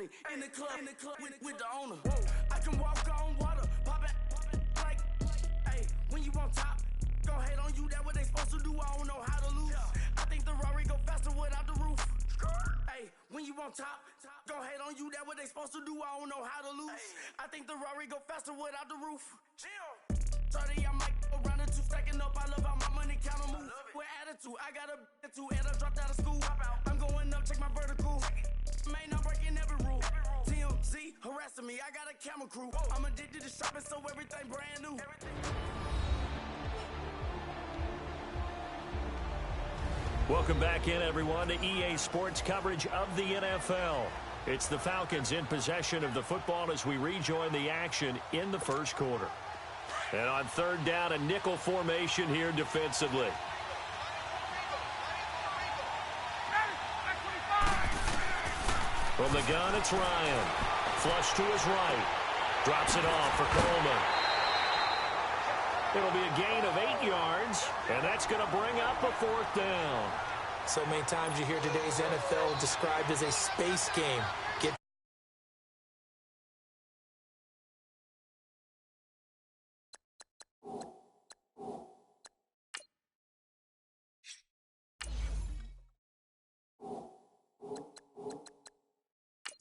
me in the club with the owner. I can walk on water, pop it like, hey, when you on top, gon' hate on you, that what they supposed to do, I don't know how to lose. I think the Rari go faster without the roof. Hey, when you on top, gon' hate on you, that what they supposed to do, I don't know how to lose. I think the Rari go faster without the roof. 30, I might go round the two, stacking up, I love how my money count on move. With attitude, I got a attitude, and I dropped out of school. I'm going up, check my vertical. Man, I'm breaking every rule. TMZ harassing me, I got a camera crew. I'm addicted to shopping, so everything brand new. Welcome back in, everyone, to EA Sports coverage of the NFL. It's the Falcons in possession of the football as we rejoin the action in the first quarter. And on third down, a nickel formation here defensively. From the gun, it's Ryan. Flush to his right. Drops it off for Coleman. It'll be a gain of 8 yards, and that's going to bring up a fourth down. So many times you hear today's NFL described as a space game.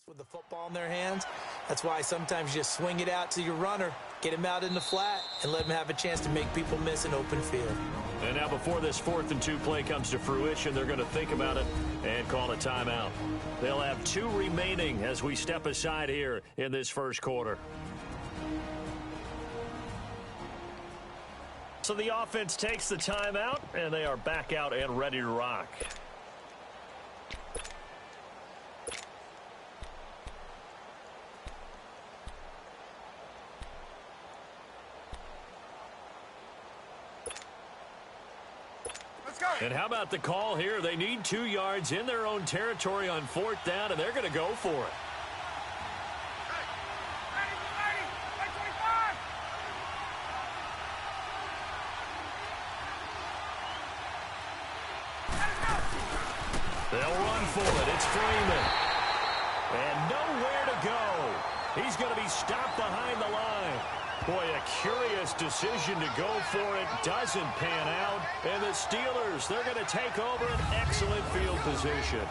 With the football in their hands, that's why sometimes you just swing it out to your runner, get him out in the flat, and let him have a chance to make people miss an open field. And now before this 4th and 2 play comes to fruition, they're going to think about it and call a timeout. They'll have 2 remaining as we step aside here in this first quarter. So the offense takes the timeout, and they are back out and ready to rock. And how about the call here? They need 2 yards in their own territory on 4th down, and they're going to go for it. They'll run for it. It's Freeman. And nowhere to go. He's going to be stopped behind the line. Boy, a curious decision to go for it. Doesn't pan out. And the Steelers, they're going to take over an excellent field position.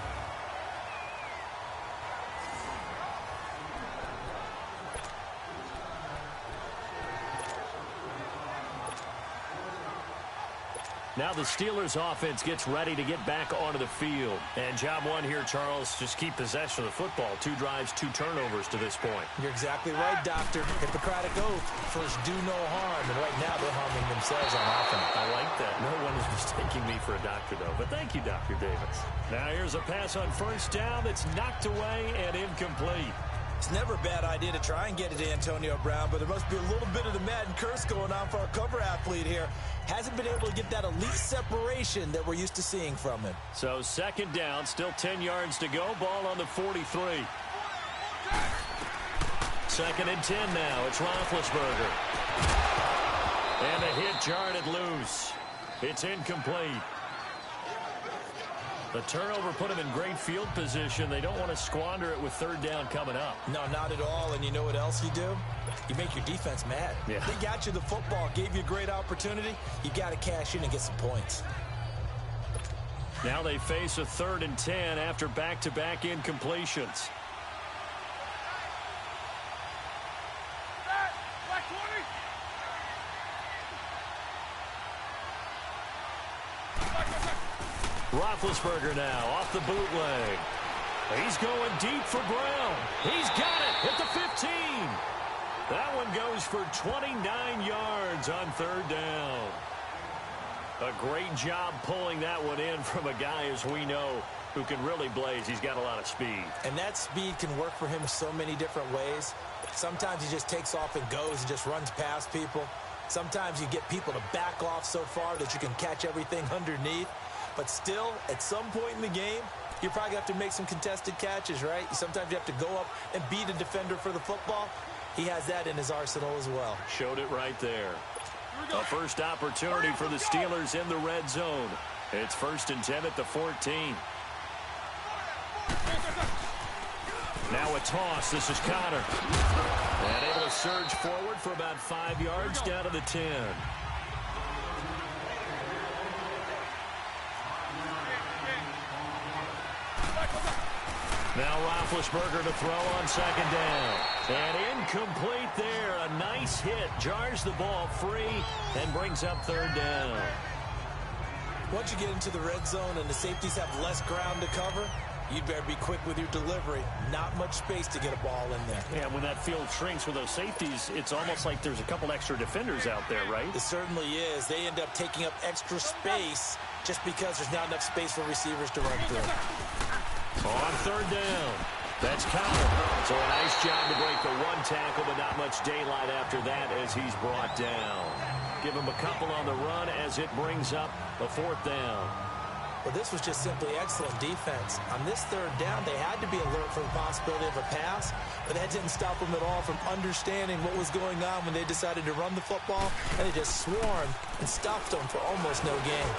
Now the Steelers offense gets ready to get back onto the field. And job one here, Charles, just keep possession of the football. 2 drives, 2 turnovers to this point. You're exactly right, Doctor. Hippocratic oath. First, do no harm. And right now, they're harming themselves on offense. I like that. No one is mistaking me for a doctor, though. But thank you, Dr. Davis. Now here's a pass on 1st down that's knocked away and incomplete. It's never a bad idea to try and get it to Antonio Brown, but there must be a little bit of the Madden curse going on for our cover athlete here. Hasn't been able to get that elite separation that we're used to seeing from him. So 2nd down, still 10 yards to go. Ball on the 43. 2nd and 10 now. It's Roethlisberger. And a hit jarred it loose. It's incomplete. The turnover put him in great field position. They don't want to squander it with 3rd down coming up. No, not at all. And you know what else you do? You make your defense mad. Yeah. They got you the football, gave you a great opportunity. You got to cash in and get some points. Now they face a 3rd and 10 after back-to-back incompletions. Roethlisberger now off the bootleg. He's going deep for Brown. He's got it at the 15. That one goes for 29 yards on 3rd down. A great job pulling that one in from a guy, as we know, who can really blaze. He's got a lot of speed. And that speed can work for him so many different ways. Sometimes he just takes off and goes and just runs past people. Sometimes you get people to back off so far that you can catch everything underneath. But still, at some point in the game, you probably have to make some contested catches, right? Sometimes you have to go up and beat a defender for the football. He has that in his arsenal as well. Showed it right there. A first opportunity for the Steelers in the red zone. It's 1st and 10 at the 14. Now a toss. This is Connor. And able to surge forward for about 5 yards down to the 10. Now Roethlisberger to throw on second down. And incomplete there. A nice hit. Jars the ball free and brings up third down. Once you get into the red zone and the safeties have less ground to cover, you'd better be quick with your delivery. Not much space to get a ball in there. Yeah, when that field shrinks with those safeties, it's almost like there's a couple extra defenders out there, right? It certainly is. They end up taking up extra space just because there's not enough space for receivers to run through. On third down, that's Connor. So a nice job to break the one tackle, but not much daylight after that as he's brought down. Give him a couple on the run as it brings up a fourth down. Well, this was just simply excellent defense. On this third down, they had to be alert for the possibility of a pass, but that didn't stop them at all from understanding what was going on when they decided to run the football, and they just swarmed and stopped them for almost no gain.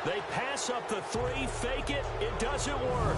They pass up the 3, fake it. It doesn't work.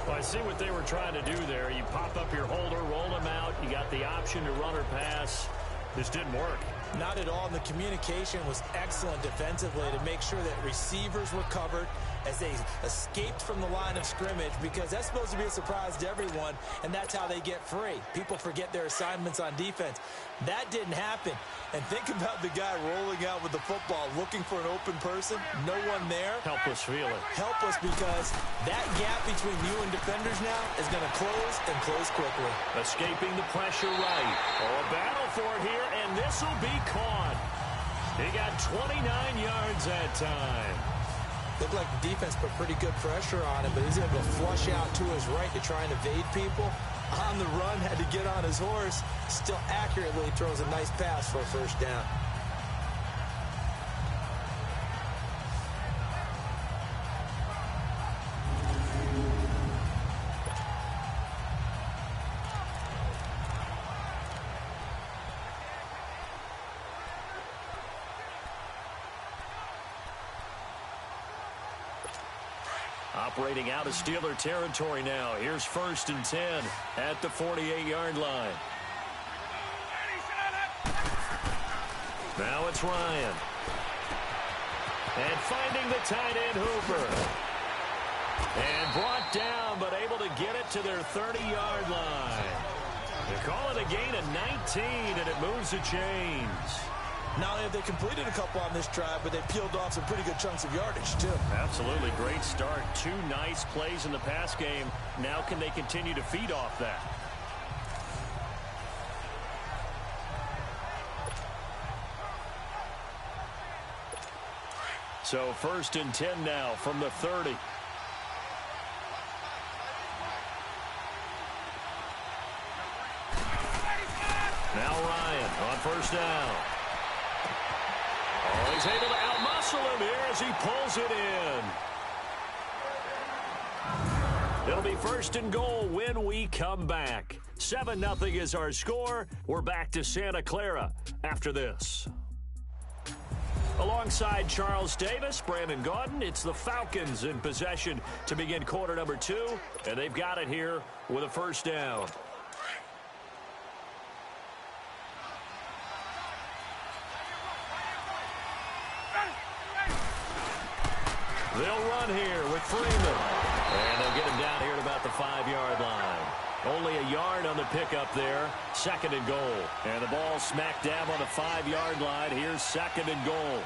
Well, I see what they were trying to do there. You pop up your holder, roll him out. You got the option to run or pass. This didn't work. Not at all. And the communication was excellent defensively to make sure that receivers were covered as they escaped from the line of scrimmage, because that's supposed to be a surprise to everyone, and that's how they get free. People forget their assignments on defense. That didn't happen. And think about the guy rolling out with the football, looking for an open person, no one there. Helpless feeling. Helpless, because that gap between you and defenders now is going to close and close quickly. Escaping the pressure right. Oh, a battle for it here, and this will be caught. He got 29 yards that time. Looked like the defense put pretty good pressure on him, but he's able to flush out to his right to try and evade people. On the run, had to get on his horse. Still accurately throws a nice pass for a first down. Operating out of Steeler territory now. Here's 1st and 10 at the 48-yard line. Now it's Ryan. And finding the tight end Hooper. And brought down, but able to get it to their 30-yard line. They call it a gain of 19, and it moves the chains. Not only have they completed a couple on this drive, but they peeled off some pretty good chunks of yardage, too. Absolutely. Great start. 2 nice plays in the pass game. Now can they continue to feed off that? So 1st and 10 now from the 30. Now Ryan on 1st down. Oh, he's able to outmuscle him here as he pulls it in. It'll be 1st and goal when we come back. 7-0 is our score. We're back to Santa Clara after this. Alongside Charles Davis, Brandon Gaudin, it's the Falcons in possession to begin quarter number 2, and they've got it here with a 1st down. They'll run here with Freeman. And they'll get him down here at about the 5-yard line. Only a yard on the pickup there. 2nd and goal. And the ball smack dab on the 5-yard line. Here's 2nd and goal.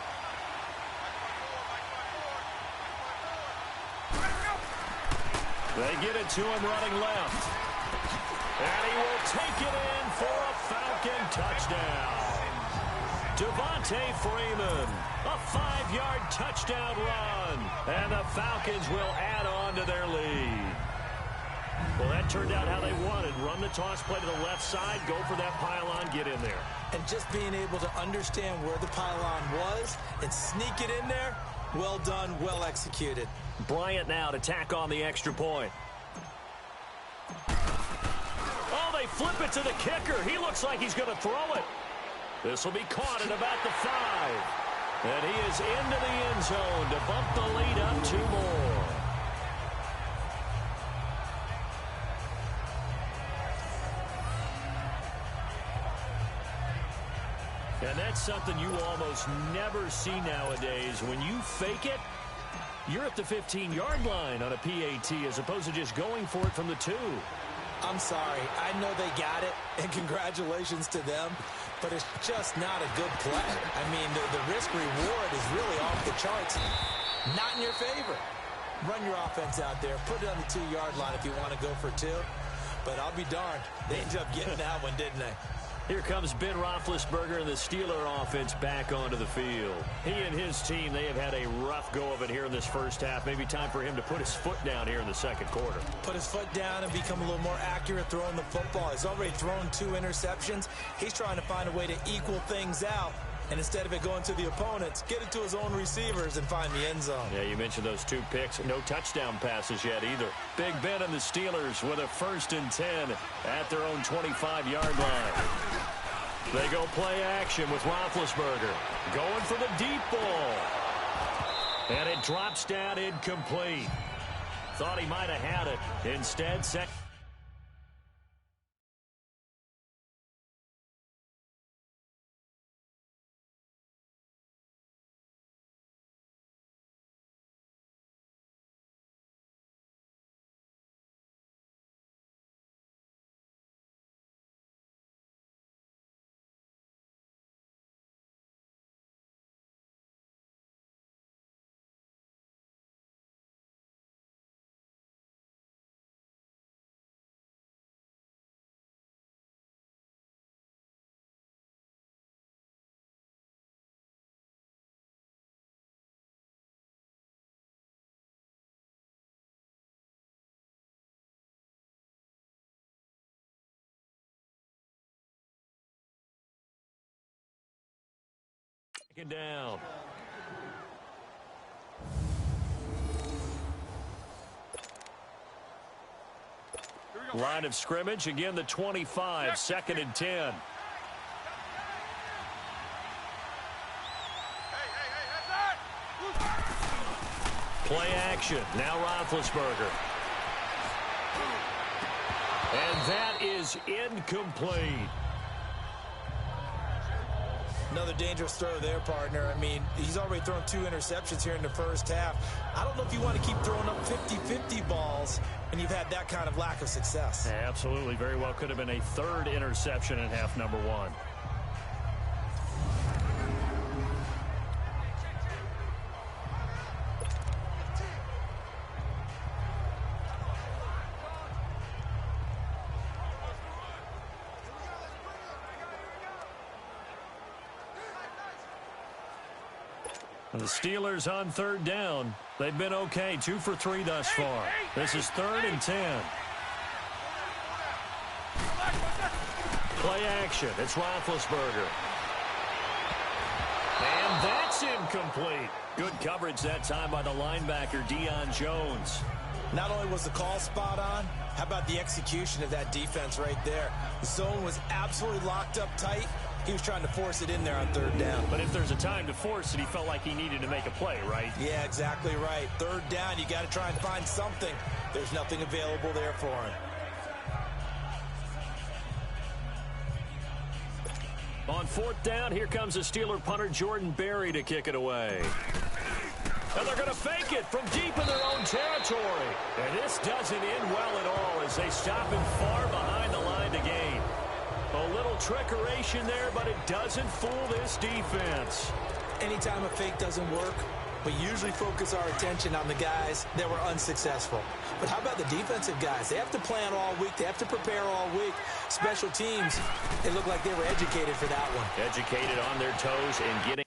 They get it to him running left. And he will take it in for a Falcon touchdown. Devontae Freeman, a 5-yard touchdown run, and the Falcons will add on to their lead. Well, that turned out how they wanted. Run the toss play to the left side, go for that pylon, get in there. And just being able to understand where the pylon was and sneak it in there, well done, well executed. Bryant now to tack on the extra point. Oh, they flip it to the kicker. He looks like he's going to throw it. This will be caught at about the 5. And he is into the end zone to bump the lead up 2 more. And that's something you almost never see nowadays. When you fake it, you're at the 15-yard line on a PAT as opposed to just going for it from the 2. I'm sorry. I know they got it, and congratulations to them, but it's just not a good play. I mean, the risk-reward is really off the charts. Not in your favor. Run your offense out there. Put it on the 2-yard line if you want to go for 2. But I'll be darned. They ended up getting that one, didn't they? Here comes Ben Roethlisberger and the Steeler offense back onto the field. He and his team, they have had a rough go of it here in this first half. Maybe time for him to put his foot down here in the second quarter. Put his foot down and become a little more accurate throwing the football. He's already thrown 2 interceptions. He's trying to find a way to equal things out. And instead of it going to the opponents, get it to his own receivers and find the end zone. Yeah, you mentioned those 2 picks. No touchdown passes yet either. Big Ben and the Steelers with a 1st and 10 at their own 25-yard line. They go play action with Roethlisberger. Going for the deep ball. And it drops down incomplete. Thought he might have had it. Instead, second. Second down. Line of scrimmage, again the 25, 2nd and 10. Play action, now Roethlisberger. And that is incomplete. Another dangerous throw there, partner. I mean, he's already thrown 2 interceptions here in the first half. I don't know if you want to keep throwing up 50-50 balls, and you've had that kind of lack of success. Yeah, absolutely. Very well could have been a 3rd interception in half number 1. And the Steelers on 3rd down. They've been okay, 2 for 3 thus far. This is 3rd and 10. Play action. It's Roethlisberger. And that's incomplete. Good coverage that time by the linebacker, Deion Jones. Not only was the call spot on, how about the execution of that defense right there? The zone was absolutely locked up tight. He was trying to force it in there on 3rd down. But if there's a time to force it, he felt like he needed to make a play, right? Yeah, exactly right. 3rd down, you got to try and find something. There's nothing available there for him. On 4th down, here comes the Steeler punter Jordan Berry to kick it away. And they're going to fake it from deep in their own territory. And this doesn't end well at all as they stop him far behind the line to gain. A little trickeration there, but it doesn't fool this defense. Anytime a fake doesn't work, we usually focus our attention on the guys that were unsuccessful. But how about the defensive guys? They have to plan all week. They have to prepare all week. Special teams, it looked like they were educated for that one. Educated on their toes and getting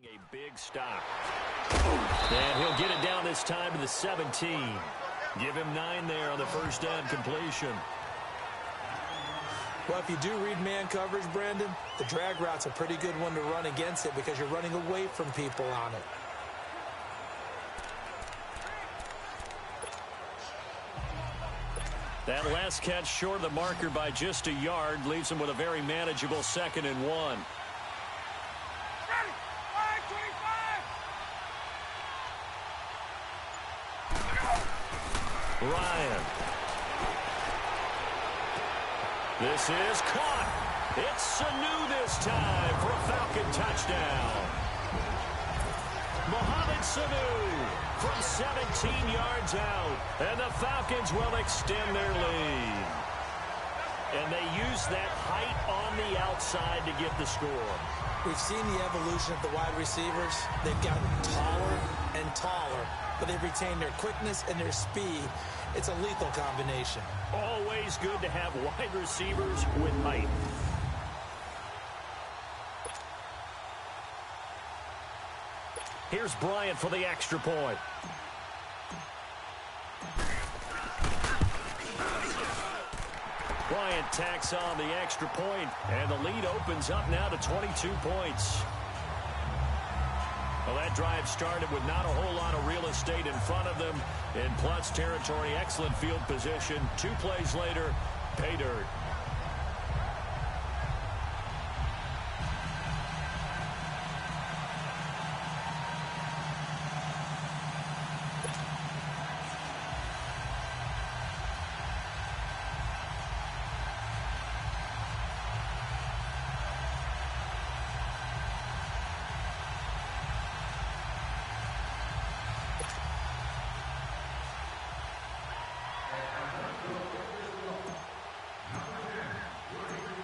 A big stop. And he'll get it down this time to the 17. Give him 9 there on the first down completion. Well, if you do read man coverage, Brandon, the drag route's a pretty good one to run against it because you're running away from people on it. That last catch short of the marker by just a yard leaves him with a very manageable 2nd and 1. Ryan. This is caught. It's Sanu this time for a Falcon touchdown. Mohamed Sanu from 17 yards out. And the Falcons will extend their lead. And they use that height on the outside to get the score. We've seen the evolution of the wide receivers. They've gotten taller and taller, but they've retained their quickness and their speed. It's a lethal combination. Always good to have wide receivers with height. Here's Bryant for the extra point. Bryant tacks on the extra point, and the lead opens up now to 22 points. Well, that drive started with not a whole lot of real estate in front of them. In plus territory, excellent field position. 2 plays later, pay dirt.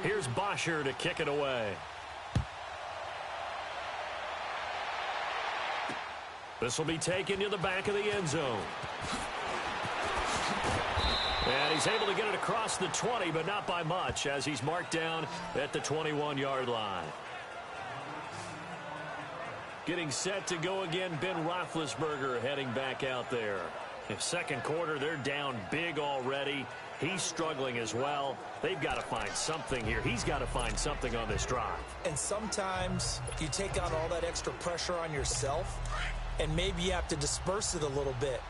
Here's Bosher to kick it away. This will be taken to the back of the end zone. And he's able to get it across the 20, but not by much, as he's marked down at the 21-yard line. Getting set to go again, Ben Roethlisberger heading back out there. In second quarter, they're down big already. He's struggling as well. They've got to find something here. He's got to find something on this drive. And sometimes you take on all that extra pressure on yourself, and maybe you have to disperse it a little bit.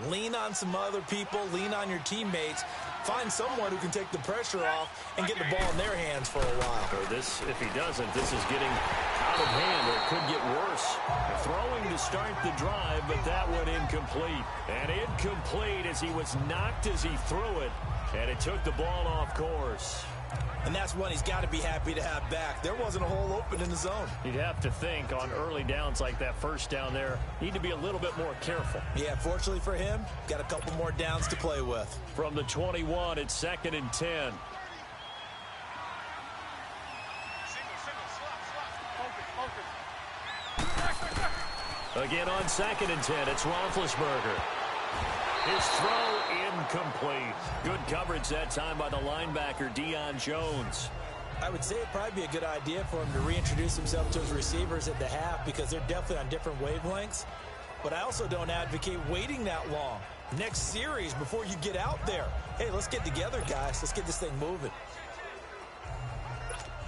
Lean on some other people, lean on your teammates, find someone who can take the pressure off and get the ball in their hands for a while. Or this, if he doesn't, this is getting out of hand, or it could get worse. Throwing to start the drive, but that went incomplete. And incomplete as he was knocked as he threw it, and it took the ball off course. And that's one he's got to be happy to have back. There wasn't a hole open in the zone. You'd have to think on early downs like that first down there, need to be a little bit more careful. Yeah, fortunately for him, got a couple more downs to play with. From the 21, it's 2nd and 10. Again on 2nd and 10, it's Roethlisberger. His throw incomplete. Good coverage that time by the linebacker, Deion Jones. I would say it'd probably be a good idea for him to reintroduce himself to his receivers at the half because they're definitely on different wavelengths. But I also don't advocate waiting that long. Next series before you get out there. Hey, let's get together, guys. Let's get this thing moving.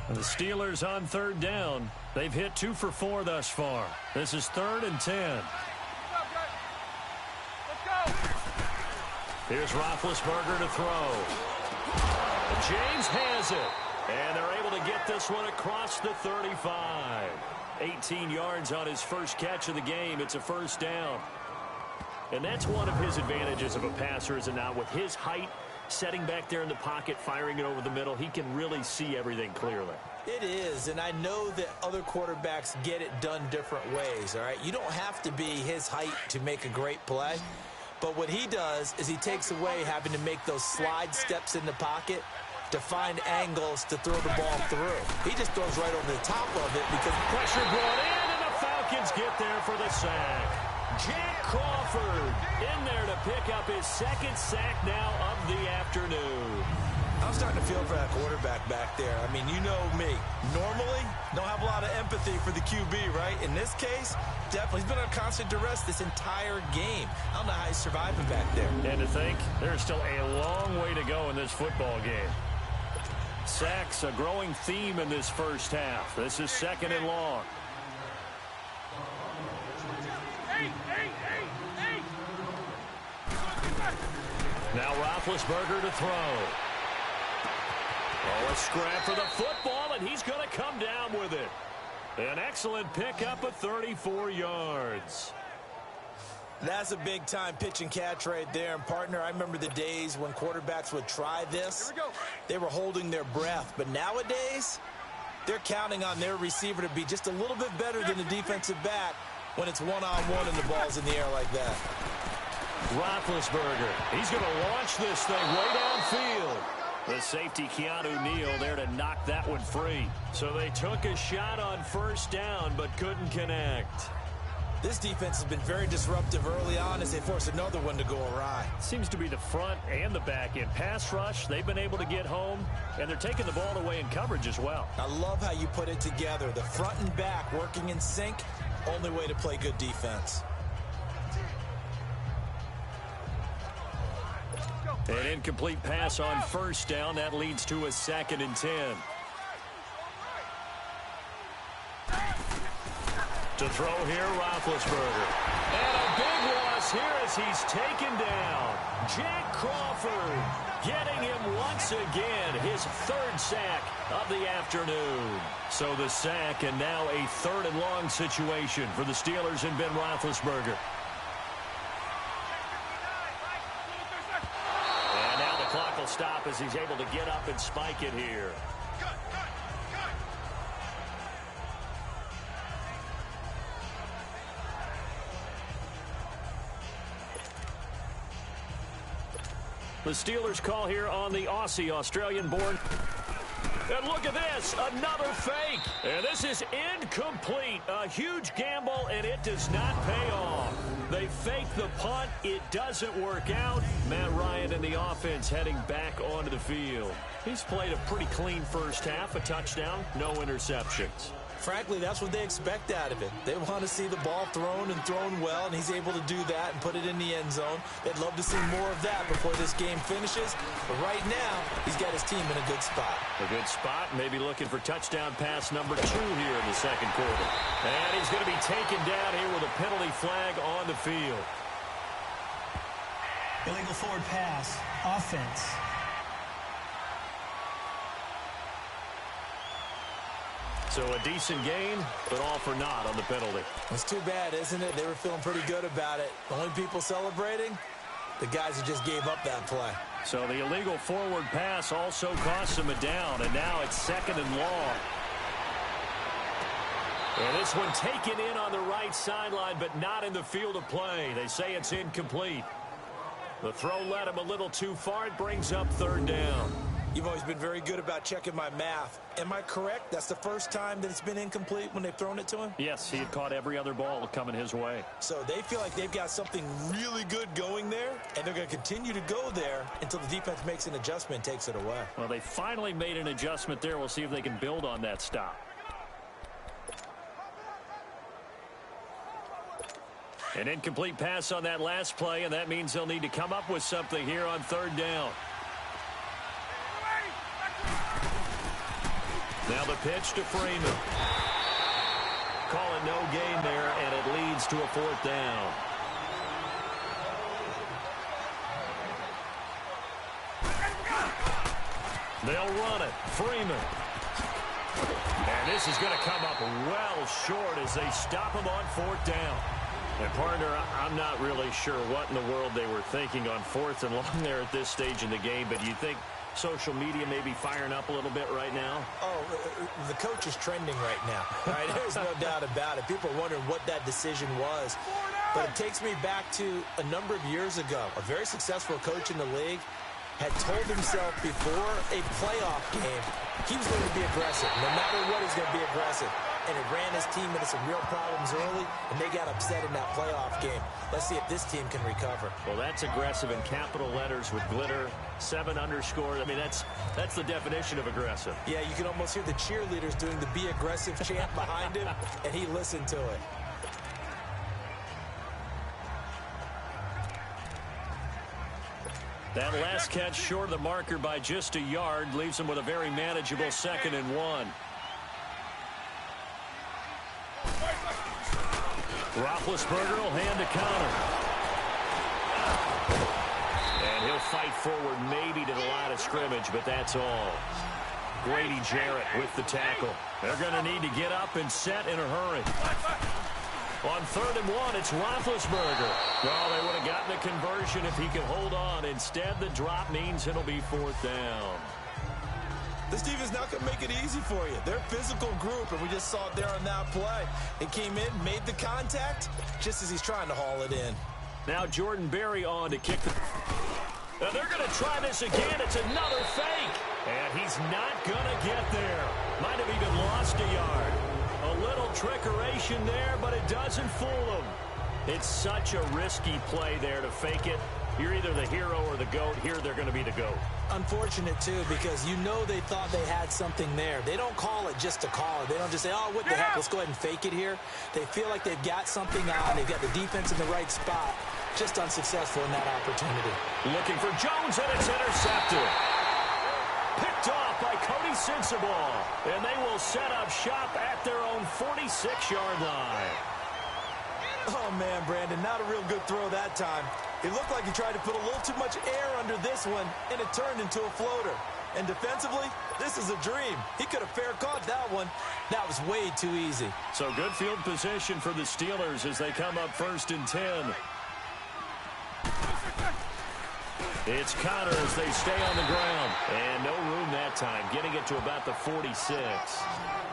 And the Steelers on 3rd down. They've hit 2 for 4 thus far. This is 3rd and 10. Here's Roethlisberger to throw. James has it. And they're able to get this one across the 35. 18 yards on his first catch of the game. It's a first down. And that's one of his advantages of a passer, is it not? With his height, setting back there in the pocket, firing it over the middle, he can really see everything clearly. It is, and I know that other quarterbacks get it done different ways, all right? You don't have to be his height to make a great play. But what he does is he takes away having to make those slide steps in the pocket to find angles to throw the ball through. He just throws right over the top of it because pressure brought in, and the Falcons get there for the sack. Jack Crawford in there to pick up his 2nd sack now of the afternoon. I'm starting to feel for that quarterback back there. I mean, you know me. Normally, don't have a lot of sympathy for the QB, right? In this case, definitely. He's been on constant duress this entire game. I don't know how he's surviving back there. And to think, there's still a long way to go in this football game. Sacks, a growing theme in this first half. This is 2nd and long. Now Roethlisberger to throw. Oh, a scrap for the football, and he's going to come down with it. An excellent pickup of 34 yards. That's a big-time pitch and catch right there. And, partner, I remember the days when quarterbacks would try this. They were holding their breath. But nowadays, they're counting on their receiver to be just a little bit better than the defensive back when it's one-on-one and the ball's in the air like that. Roethlisberger, he's going to launch this thing way downfield. The safety, Keanu Neal, there to knock that one free. So they took a shot on first down but couldn't connect. This defense has been very disruptive early on as they force another one to go awry. Seems to be the front and the back end. Pass rush, they've been able to get home, and they're taking the ball away in coverage as well. I love how you put it together. The front and back working in sync, only way to play good defense. An incomplete pass on first down. That leads to a 2nd and 10. To throw here, Roethlisberger. And a big loss here as he's taken down. Jack Crawford getting him once again, his 3rd sack of the afternoon. So the sack, and now a 3rd and long situation for the Steelers and Ben Roethlisberger. And now the clock will stop as he's able to get up and spike it here. The Steelers call here on the Aussie, Australian-born. And look at this, another fake. And this is incomplete. A huge gamble, and it does not pay off. They fake the punt. It doesn't work out. Matt Ryan and the offense heading back onto the field. He's played a pretty clean first half, a touchdown, no interceptions. Frankly, that's what they expect out of it. They want to see the ball thrown and thrown well, and he's able to do that and put it in the end zone. They'd love to see more of that before this game finishes. But right now, he's got his team in a good spot. A good spot, maybe looking for touchdown pass number 2 here in the 2nd quarter. And he's going to be taken down here with a penalty flag on the field. Illegal forward pass, offense. So a decent gain, but all for naught on the penalty. It's too bad, isn't it? They were feeling pretty good about it. The only people celebrating, the guys who just gave up that play. So the illegal forward pass also costs him a down, and now it's 2nd and long. And this one taken in on the right sideline, but not in the field of play. They say it's incomplete. The throw led him a little too far. It brings up 3rd down. You've always been very good about checking my math. Am I correct? That's the first time that it's been incomplete when they've thrown it to him? Yes, he had caught every other ball coming his way. So they feel like they've got something really good going there, and they're going to continue to go there until the defense makes an adjustment and takes it away. Well, they finally made an adjustment there. We'll see if they can build on that stop. An incomplete pass on that last play, and that means they'll need to come up with something here on 3rd down. Now the pitch to Freeman. Calling no gain there, and it leads to a 4th down. They'll run it. Freeman. And this is going to come up well short as they stop him on 4th down. And, partner, I'm not really sure what in the world they were thinking on 4th and long there at this stage in the game, but you think social media may be firing up a little bit right now? Oh, the coach is trending right now, right? There's no doubt about it. People are wondering what that decision was. But it takes me back to a number of years ago. A very successful coach in the league had told himself before a playoff game he was going to be aggressive. No matter what, he's going to be aggressive. and it ran his team into some real problems early, and they got upset in that playoff game. Let's see if this team can recover. Well, that's aggressive in capital letters with glitter, 7 underscore. I mean, that's the definition of aggressive. Yeah, you can almost hear the cheerleaders doing the "Be Aggressive" chant behind him, and he listened to it. That last catch short of the marker by just a yard leaves him with a very manageable 2nd and 1. Roethlisberger will hand a counter. And he'll fight forward maybe to the line of scrimmage, but that's all. Grady Jarrett with the tackle. They're going to need to get up and set in a hurry. On 3rd and 1, it's Roethlisberger. Well, they would have gotten a conversion if he could hold on. Instead, the drop means it'll be 4th down. This defense not going to make it easy for you. They're a physical group, and we just saw it there on that play. It came in, made the contact, just as he's trying to haul it in. Now Jordan Berry on to kick the... Now they're going to try this again. It's another fake. And he's not going to get there. Might have even lost a yard. A little trickeration there, but it doesn't fool him. It's such a risky play there to fake it. You're either the hero or the GOAT. Here they're going to be the GOAT. Unfortunate, too, because you know they thought they had something there. They don't call it just to call it. They don't just say, oh, what the heck, let's go ahead and fake it here. They feel like they've got something on. They've got the defense in the right spot. Just unsuccessful in that opportunity. Looking for Jones, and it's intercepted. Picked off by Cody Sensabaugh. And they will set up shop at their own 46-yard line. Oh, man, Brandon, not a real good throw that time. It looked like he tried to put a little too much air under this one, and it turned into a floater. And defensively, this is a dream. He could have fair caught that one. That was way too easy. So good field position for the Steelers as they come up 1st and 10. It's Connor as they stay on the ground. And no room that time, getting it to about the 46.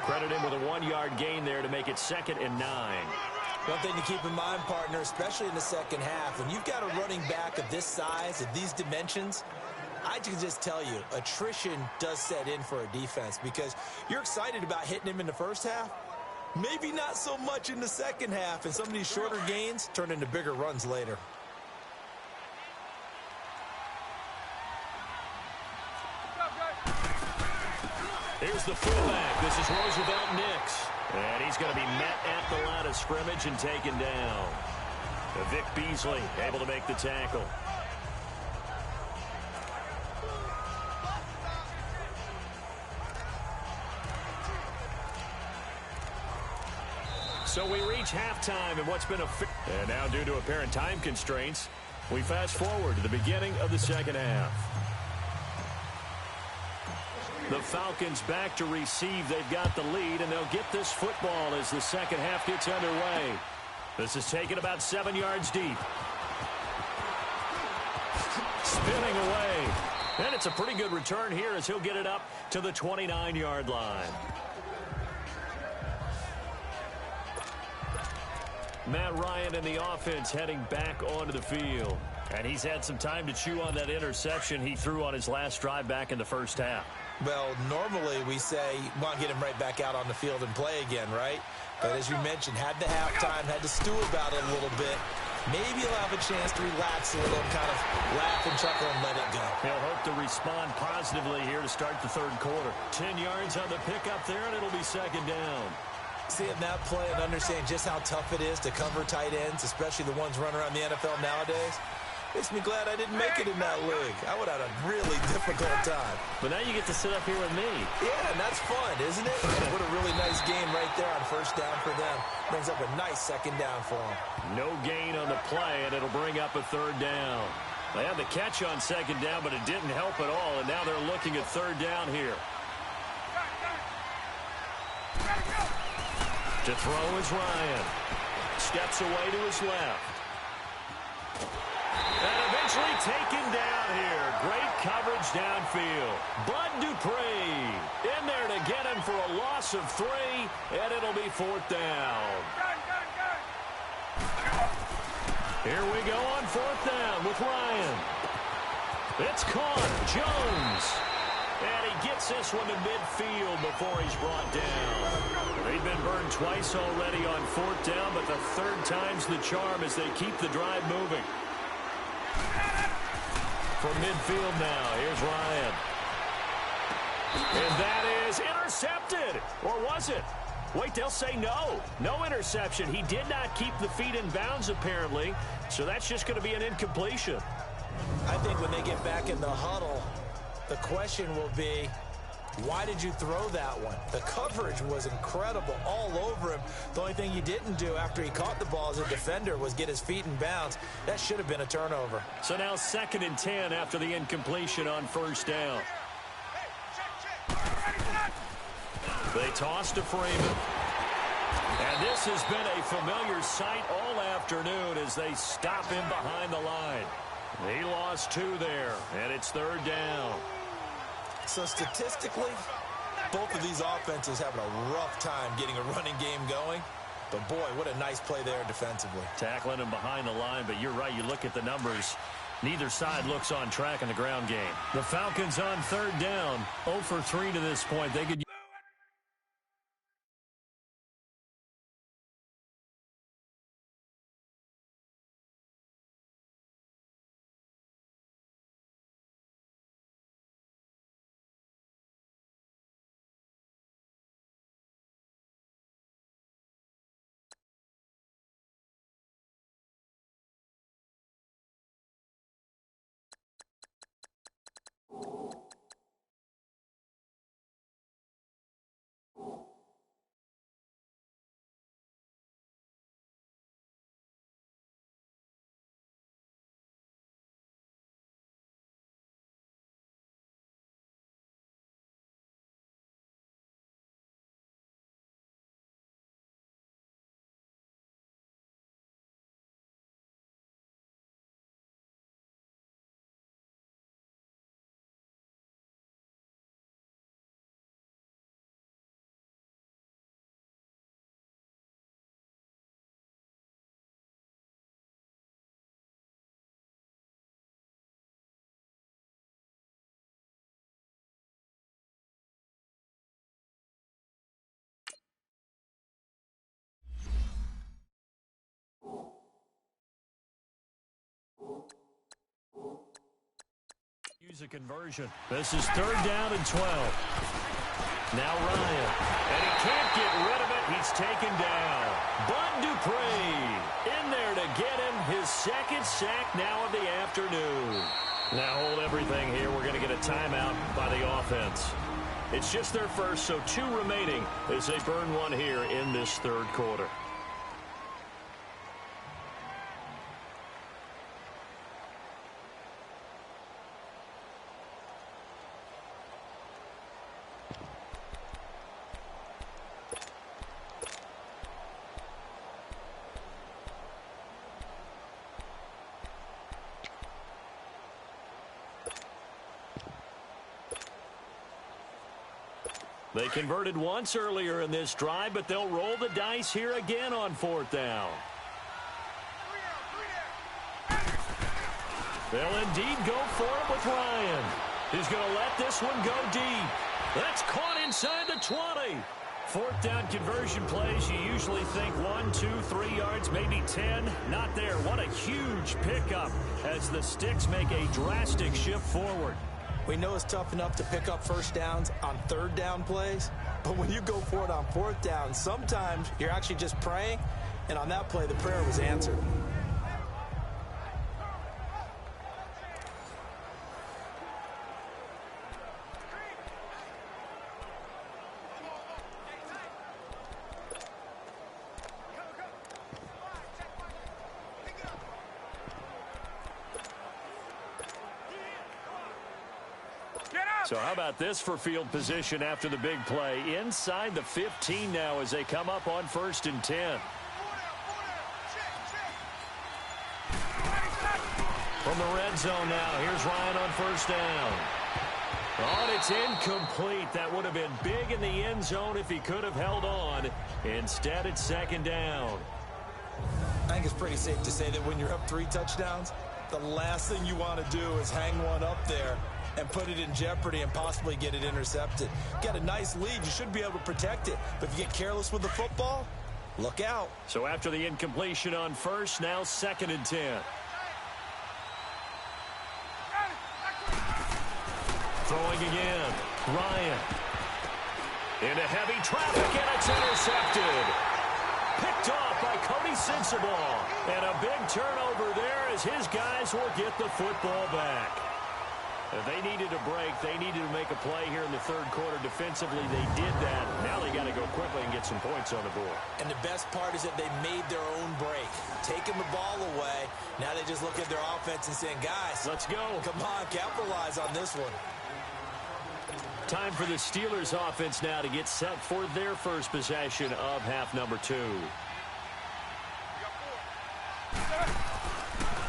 Credit him with a 1-yard gain there to make it 2nd and 9. One thing to keep in mind, partner, especially in the second half, when you've got a running back of this size, of these dimensions, I can just tell you, attrition does set in for a defense because you're excited about hitting him in the first half. Maybe not so much in the second half, and some of these shorter gains turn into bigger runs later. Here's the fullback. This is Roosevelt Nix. And he's going to be met at the line of scrimmage and taken down. Vic Beasley able to make the tackle. So we reach halftime in what's been a... And now due to apparent time constraints, we fast forward to the beginning of the second half. The Falcons back to receive. They've got the lead, and they'll get this football as the second half gets underway. This is taken about 7 yards deep. Spinning away. And it's a pretty good return here as he'll get it up to the 29-yard line. Matt Ryan and the offense heading back onto the field. And he's had some time to chew on that interception he threw on his last drive back in the first half. Well, normally we say, want to get him right back out on the field and play again, right? But as you mentioned, had the halftime, had to stew about it a little bit. Maybe he'll have a chance to relax a little and kind of laugh and chuckle and let it go. He'll hope to respond positively here to start the third quarter. 10 yards on the pickup there, and it'll be 2nd down. Seeing that play and understand just how tough it is to cover tight ends, especially the ones running around the NFL nowadays, makes me glad I didn't make it in that league. I would have had a really difficult time. But now you get to sit up here with me. Yeah, and that's fun, isn't it? What a really nice game right there on 1st down for them. Brings up a nice 2nd down for them. No gain on the play, and it'll bring up a 3rd down. They had the catch on 2nd down, but it didn't help at all, and now they're looking at 3rd down here. To throw is Ryan. Steps away to his left. And eventually taken down here. Great coverage downfield. Bud Dupree in there to get him for a loss of 3, and it'll be 4th down. Here we go on 4th down with Ryan. It's caught. Jones. And he gets this one to midfield before he's brought down. They've been burned twice already on fourth down, but the third time's the charm as they keep the drive moving. From midfield now, here's Ryan. And that is intercepted. Or was it? Wait, they'll say no. No interception. He did not keep the feet in bounds, apparently. So that's just going to be an incompletion. I think when they get back in the huddle, the question will be, why did you throw that one? The coverage was incredible all over him. The only thing he didn't do after he caught the ball as a defender was get his feet in bounds. That should have been a turnover. So now 2nd and 10 after the incompletion on first down. They toss to Freeman. And this has been a familiar sight all afternoon as they stop him behind the line. He lost 2 there, and it's 3rd down. So statistically, both of these offenses having a rough time getting a running game going. But boy, what a nice play there defensively. Tackling him behind the line, but you're right, you look at the numbers. Neither side looks on track in the ground game. The Falcons on 3rd down, 0 for 3 to this point. They could use a conversion. This is 3rd down and 12. Now Ryan. And he can't get rid of it. He's taken down. Bud Dupree in there to get him his 2nd sack now of the afternoon. Now hold everything here. We're going to get a timeout by the offense. It's just their first, so 2 remaining as they burn one here in this 3rd quarter. They converted once earlier in this drive, but they'll roll the dice here again on 4th down. They'll indeed go for it with Ryan. He's going to let this one go deep. That's caught inside the 20. 4th down conversion plays, you usually think 1, 2, 3 yards, maybe 10. Not there. What a huge pickup as the Sticks make a drastic shift forward. We know it's tough enough to pick up first downs on 3rd down plays, but when you go for it on 4th down, sometimes you're actually just praying, and on that play, the prayer was answered. So how about this for field position after the big play? Inside the 15 now as they come up on 1st and 10. From the red zone now, here's Ryan on 1st down. Oh, and it's incomplete. That would have been big in the end zone if he could have held on. Instead, it's 2nd down. I think it's pretty safe to say that when you're up 3 touchdowns, the last thing you want to do is hang one up there and put it in jeopardy and possibly get it intercepted. Got a nice lead. You should be able to protect it. But if you get careless with the football, look out. So after the incompletion on first, now 2nd and 10. Throwing again. Ryan. Into heavy traffic, and it's intercepted. Picked off by Cody Sensabaugh. And a big turnover there as his guys will get the football back. If they needed a break, they needed to make a play here in the 3rd quarter. Defensively, they did that. Now they got to go quickly and get some points on the board. And the best part is that they made their own break. Taking the ball away. Now they just look at their offense and saying, guys, let's go. Come on, capitalize on this one. Time for the Steelers offense now to get set for their first possession of half number 2.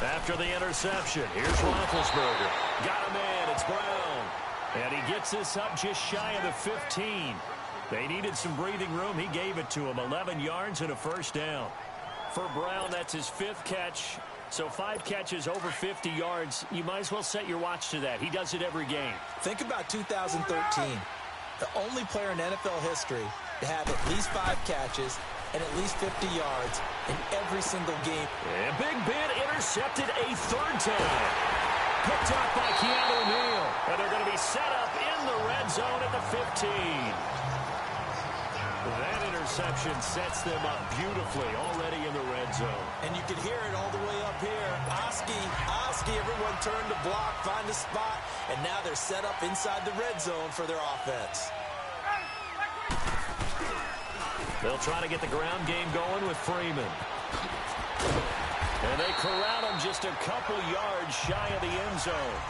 After the interception, here's Roethlisberger. Got a man, it's Brown. And he gets this up just shy of the 15. They needed some breathing room. He gave it to him. 11 yards and a first down. For Brown, that's his 5th catch. So 5 catches over 50 yards. You might as well set your watch to that. He does it every game. Think about 2013. The only player in NFL history to have at least 5 catches and at least 50 yards in every single game. And Big Ben intercepted a 3rd time. Picked up by Keanu Neal. And they're going to be set up in the red zone at the 15. That interception sets them up beautifully already in the red zone. And you can hear it all the way up here. Oski, everyone turned to block, find a spot, and now they're set up inside the red zone for their offense. They'll try to get the ground game going with Freeman. And they corral him just a couple yards shy of the end zone.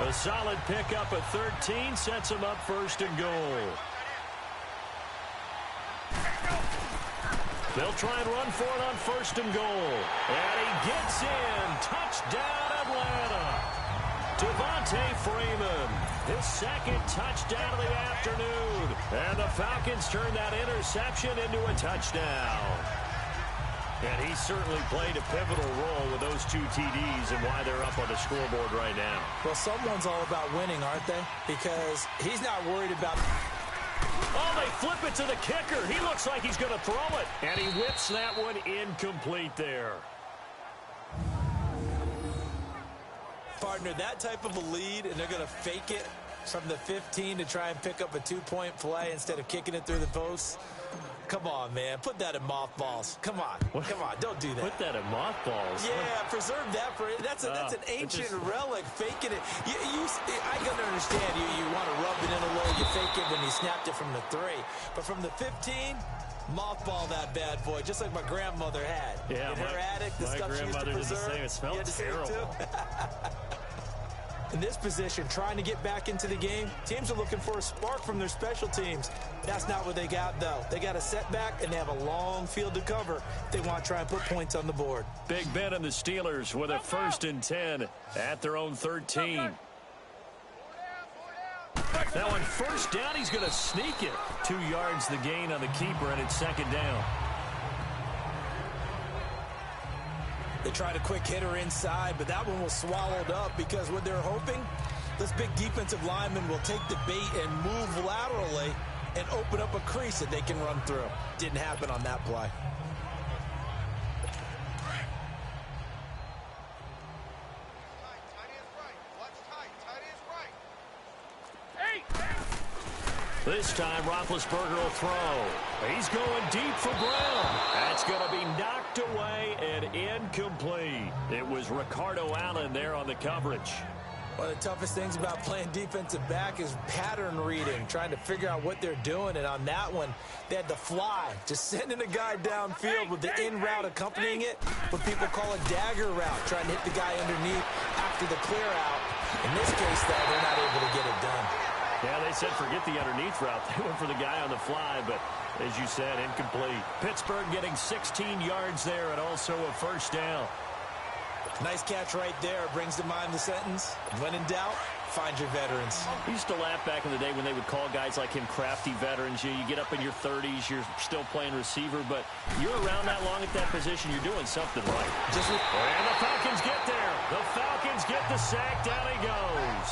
A solid pickup of 13 sets him up 1st and goal. They'll try and run for it on 1st and goal. And he gets in. Touchdown, Atlanta. Devontae Freeman. His 2nd touchdown of the afternoon. And the Falcons turn that interception into a touchdown. And he certainly played a pivotal role with those 2 TDs and why they're up on the scoreboard right now. Well, someone's all about winning, aren't they? Because he's not worried about... Oh, they flip it to the kicker. He looks like he's going to throw it. And he whips that one incomplete there. Partner, that type of a lead, and they're going to fake it from the 15 to try and pick up a 2-point play instead of kicking it through the posts. Come on, man. Put that in mothballs. Come on. What? Come on. Don't do that. Put that in mothballs? Yeah, preserve that for it. That's an ancient relic. Faking it. I can understand you want to rub it in a little. You fake it when you snapped it from the 3. But from the 15, mothball that bad boy, just like my grandmother had. Yeah, in her attic, the stuff she used to preserve. It smelled terrible. In this position, trying to get back into the game, teams are looking for a spark from their special teams. That's not what they got, though. They got a setback, and they have a long field to cover if they want to try and put points on the board. Big Ben and the Steelers with a 1st and 10 at their own 13. Now on 1st down, he's going to sneak it. 2 yards the gain on the keeper, and it's 2nd down. They tried a quick hitter inside, but that one was swallowed up because what they're hoping, this big defensive lineman will take the bait and move laterally and open up a crease that they can run through. Didn't happen on that play. This time, Roethlisberger will throw. He's going deep for Brown. That's going to be knocked away and incomplete. It was Ricardo Allen there on the coverage. One of the toughest things about playing defensive back is pattern reading, trying to figure out what they're doing. And on that one, they had to fly, just sending a guy downfield with the in route accompanying it, what people call a dagger route, trying to hit the guy underneath after the clear out. In this case, though, they're not able to get it done. Yeah, they said forget the underneath route. They went for the guy on the fly, but as you said, incomplete. Pittsburgh getting 16 yards there and also a 1st down. Nice catch right there. Brings to mind the sentence, when in doubt, find your veterans. I used to laugh back in the day when they would call guys like him crafty veterans. You get up in your 30s, you're still playing receiver, but you're around that long at that position, you're doing something right. And the Falcons get there. The Falcons get the sack. Down he goes.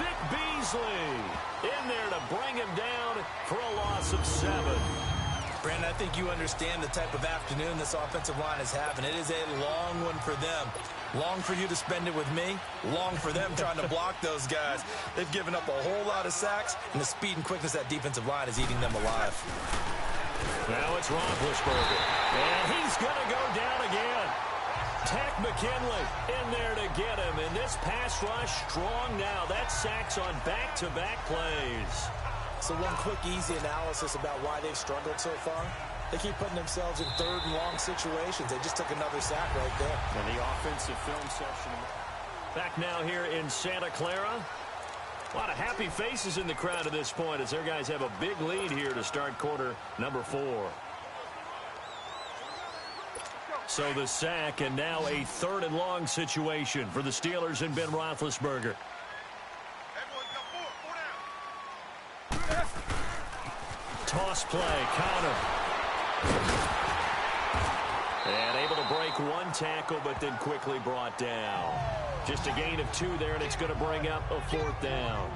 Vic Beasley in there to bring him down for a loss of 7. Brandon, I think you understand the type of afternoon this offensive line is having. It is a long one for them. Long for you to spend it with me. Long for them trying to block those guys. They've given up a whole lot of sacks, and the speed and quickness of that defensive line is eating them alive. Now it's Roethlisberger, and he's going to go down again. Tack McKinley in there to get him, and this pass rush strong now. That sacks on back-to-back plays. So one quick, easy analysis about why they've struggled so far. They keep putting themselves in third and long situations. They just took another sack right there. And the offensive film section. Back now here in Santa Clara. A lot of happy faces in the crowd at this point as their guys have a big lead here to start quarter number 4. So the sack, and now a third and long situation for the Steelers and Ben Roethlisberger. Toss play, counter. And able to break one tackle, but then quickly brought down. Just a gain of 2 there, and it's going to bring up a 4th down.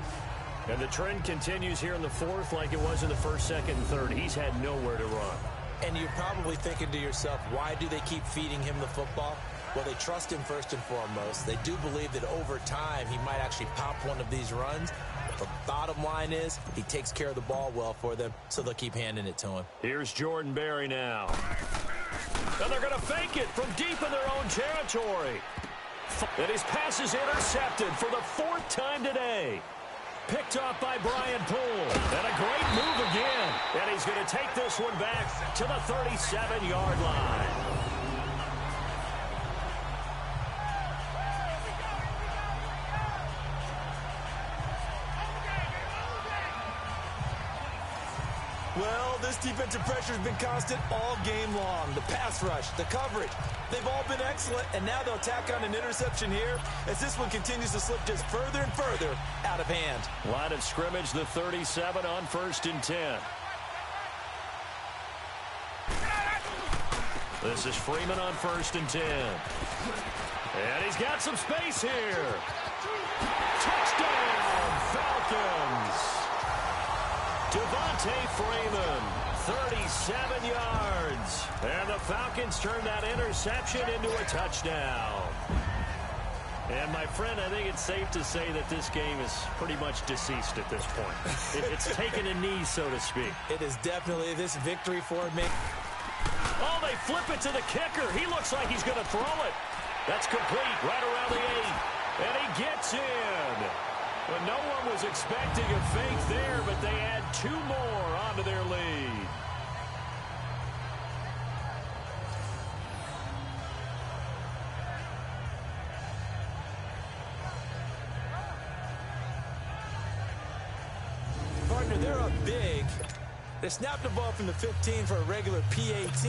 And the trend continues here in the 4th like it was in the 1st, 2nd, and 3rd. He's had nowhere to run. And you're probably thinking to yourself, why do they keep feeding him the football? Well, they trust him first and foremost. They do believe that over time he might actually pop one of these runs. The bottom line is he takes care of the ball well for them, so they'll keep handing it to him. Here's Jordan Berry now. And they're going to fake it from deep in their own territory. And his pass is intercepted for the 4th time today. Picked off by Brian Poole. And a great move again. And he's going to take this one back to the 37-yard line. Well, this defensive pressure has been constant all game long. The pass rush, the coverage, they've all been excellent, and now they'll tack on an interception here as this one continues to slip just further and further out of hand. Line of scrimmage, the 37 on 1st and 10. This is Freeman on 1st and 10. And he's got some space here. Touchdown, Falcons. Devontae Freeman, 37 yards. And the Falcons turn that interception into a touchdown. And, my friend, I think it's safe to say that this game is pretty much deceased at this point. It's taken a knee, so to speak. It is definitely this victory for me. Oh, they flip it to the kicker. He looks like he's going to throw it. That's complete right around the 8. And he gets in. But no one was expecting a fake there, but they add 2 more onto their lead. Partner, they're up big. They snapped the ball from the 15 for a regular PAT,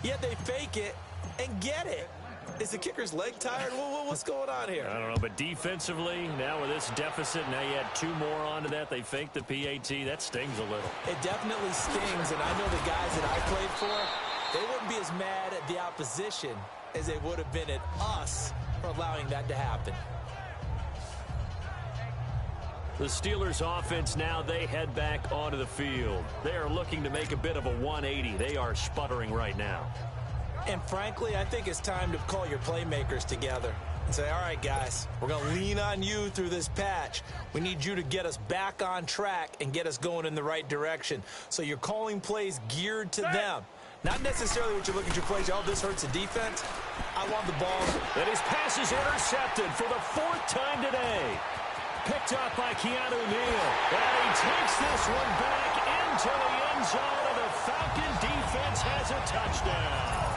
yet they fake it and get it. Is the kicker's leg tired? What's going on here? I don't know, but defensively, now with this deficit, now you add 2 more onto that. They fake the PAT. That stings a little. It definitely stings, and I know the guys that I played for, they wouldn't be as mad at the opposition as they would have been at us for allowing that to happen. The Steelers offense now, they head back onto the field. They are looking to make a bit of a 180. They are sputtering right now. And frankly, I think it's time to call your playmakers together and say, all right, guys, we're going to lean on you through this patch. We need you to get us back on track and get us going in the right direction. So you're calling plays geared to them. Not necessarily what you look at your plays, oh, this hurts the defense. I want the ball. And his pass is intercepted for the 4th time today. Picked up by Keanu Neal. And he takes this one back into the end zone, and the Falcon defense has a touchdown.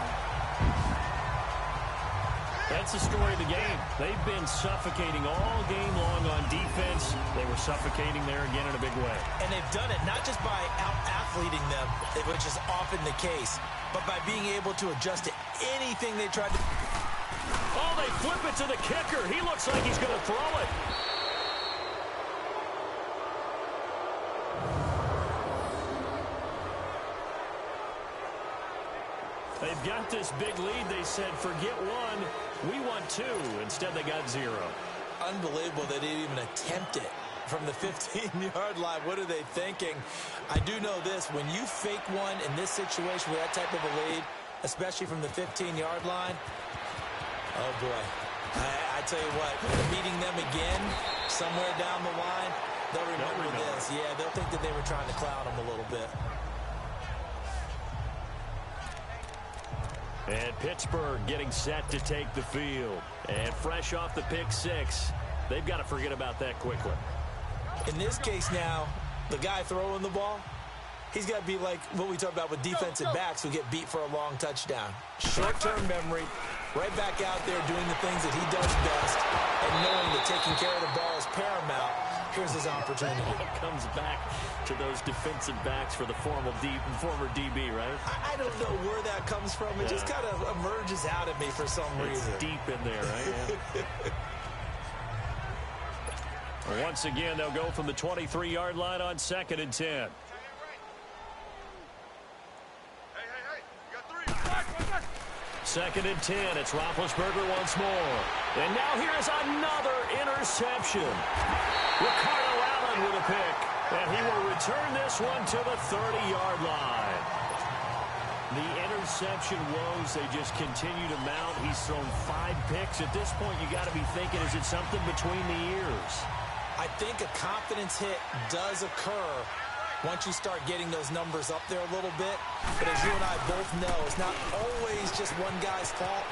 That's the story of the game. They've been suffocating all game long on defense. They were suffocating there again in a big way. And they've done it not just by out-athleting them, which is often the case, but by being able to adjust to anything they tried to... Oh, they flip it to the kicker. He looks like he's going to throw it. They've got this big lead. They said, forget one, we want two. Instead, they got 0. Unbelievable they didn't even attempt it from the 15-yard line. What are they thinking? I do know this. When you fake one in this situation with that type of a lead, especially from the 15-yard line, oh, boy. I tell you what, meeting them again somewhere down the line, they'll remember this. Yeah, they'll think that they were trying to clown them a little bit. And Pittsburgh getting set to take the field. And fresh off the pick 6, they've got to forget about that quickly. In this case now, the guy throwing the ball, he's got to be like what we talk about with defensive backs who get beat for a long touchdown. Short-term memory, right back out there doing the things that he does best, and knowing that taking care of the ball is paramount. Here's his opportunity. It comes back to those defensive backs for the former DB, right? I don't know where that comes from. It just kind of emerges out at me for some reason. It's deep in there, right? Yeah. Once again, they'll go from the 23-yard line on 2nd and 10. Second and 10. It's Roethlisberger once more. And now here's another interception. Ricardo Allen with a pick. And he will return this one to the 30-yard line. The interception woes, they just continue to mount. He's thrown 5 picks. At this point, you got to be thinking, is it something between the ears? I think a confidence hit does occur once you start getting those numbers up there a little bit. But as you and I both know, it's not always just one guy's fault.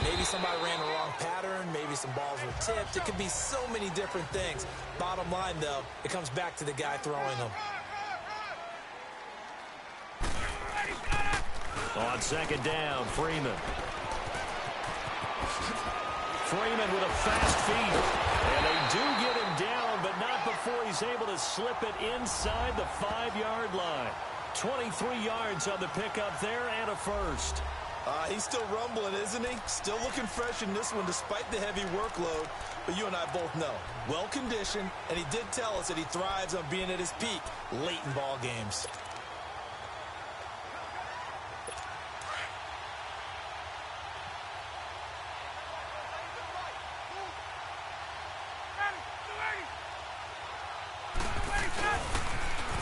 Maybe somebody ran the wrong pattern. Maybe some balls were tipped. It could be so many different things. Bottom line, though, it comes back to the guy throwing them. On 2nd down, Freeman. Freeman with a fast feed. And they do get him down, but not before he's able to slip it inside the 5-yard line. 23 yards on the pickup there and a first. He's still rumbling, isn't he? Still looking fresh in this one despite the heavy workload. But you and I both know, well-conditioned, and he did tell us that he thrives on being at his peak late in ball games.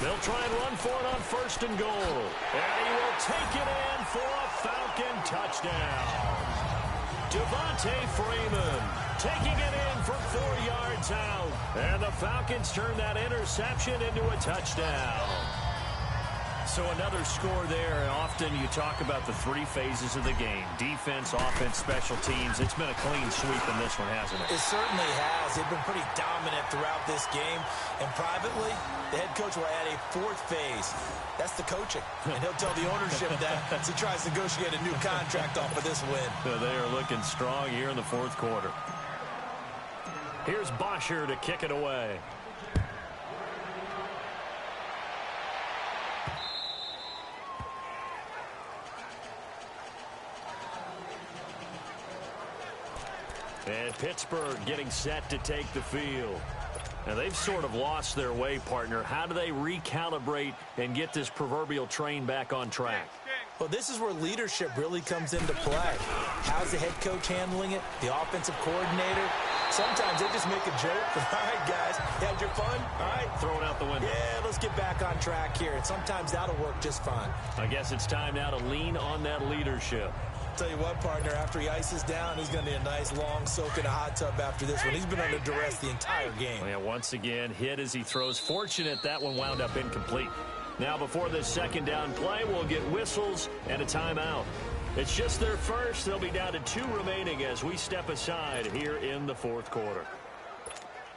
They'll try and run for it on 1st and goal. And he will take it in for a Falcon touchdown. Devontae Freeman taking it in for 4 yards out. And the Falcons turn that interception into a touchdown. So another score there. Often you talk about the 3 phases of the game. Defense, offense, special teams. It's been a clean sweep in this one, hasn't it? It certainly has. They've been pretty dominant throughout this game. And privately, the head coach will add a 4th phase. That's the coaching. And he'll tell the ownership that as he tries to negotiate a new contract off of this win. So they are looking strong here in the 4th quarter. Here's Bosher to kick it away. And Pittsburgh getting set to take the field. Now, they've sort of lost their way, partner. How do they recalibrate and get this proverbial train back on track? Well, this is where leadership really comes into play. How's the head coach handling it? The offensive coordinator? Sometimes they just make a joke. All right, guys, you had your fun? All right. Throw it out the window. Yeah, let's get back on track here. And sometimes that'll work just fine. I guess it's time now to lean on that leadership. Tell you what, partner, after he ices down, he's going to need a nice long soak in a hot tub after this one. He's been under duress the entire game. Well, yeah, once again, hit as he throws. Fortunate that one wound up incomplete. Now, before this 2nd down play, we'll get whistles and a timeout. It's just their first. They'll be down to 2 remaining as we step aside here in the 4th quarter.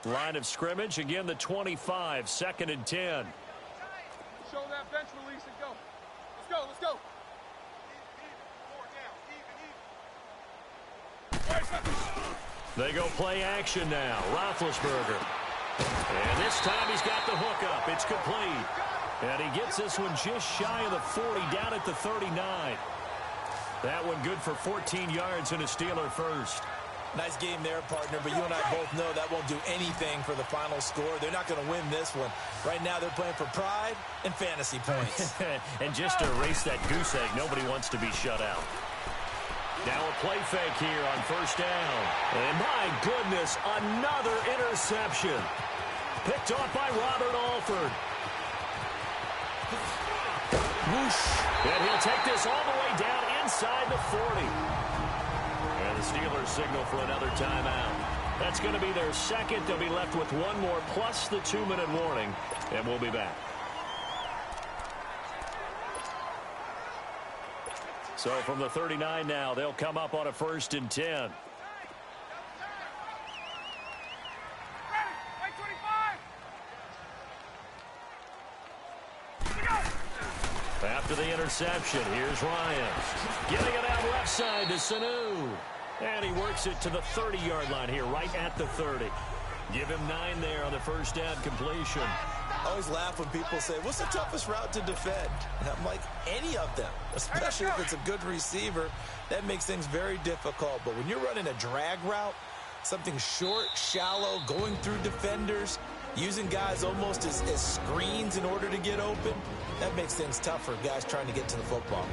Line of scrimmage, again, the 25, 2nd and 10. Show that bench release and go. Let's go, let's go. They go play action now. Roethlisberger. And this time he's got the hook up. It's complete. And he gets this one just shy of the 40, down at the 39. That one good for 14 yards and a Steeler first. Nice game there, partner, but you and I both know that won't do anything for the final score. They're not going to win this one. Right now they're playing for pride and fantasy points. And just to erase that goose egg, nobody wants to be shut out. Now a play fake here on first down. And my goodness, another interception. Picked off by Robert Alford. Whoosh. And he'll take this all the way down inside the 40. And the Steelers signal for another timeout. That's going to be their second. They'll be left with one more plus the 2-minute warning. And we'll be back. So from the 39 now, they'll come up on a 1st and 10. After the interception, here's Ryan. Getting it out left side to Sanu. And he works it to the 30-yard line here, right at the 30. Give him 9 there on the first down completion. I always laugh when people say, what's the toughest route to defend? And I'm like, any of them, especially if it's a good receiver. That makes things very difficult. But when you're running a drag route, something short, shallow, going through defenders, using guys almost as screens in order to get open, that makes things tough for guys trying to get to the football.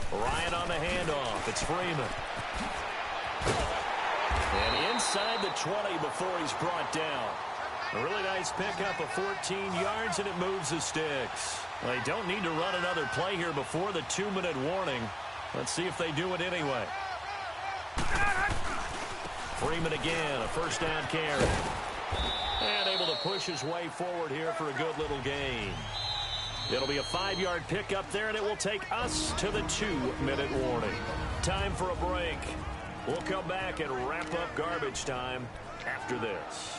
Ryan on the handoff. It's Freeman. And inside the 20 before he's brought down. A really nice pickup of 14 yards, and it moves the sticks. They don't need to run another play here before the 2-minute warning. Let's see if they do it anyway. Freeman again, a first down carry. And able to push his way forward here for a good little gain. It'll be a 5-yard pickup there, and it will take us to the 2-minute warning. Time for a break. We'll come back and wrap up garbage time after this.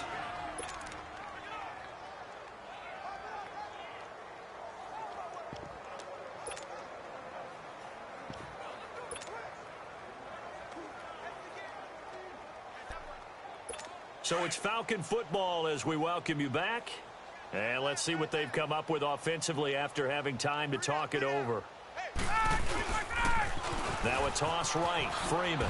So it's Falcon football as we welcome you back. And let's see what they've come up with offensively after having time to talk it over. Now a toss right, Freeman.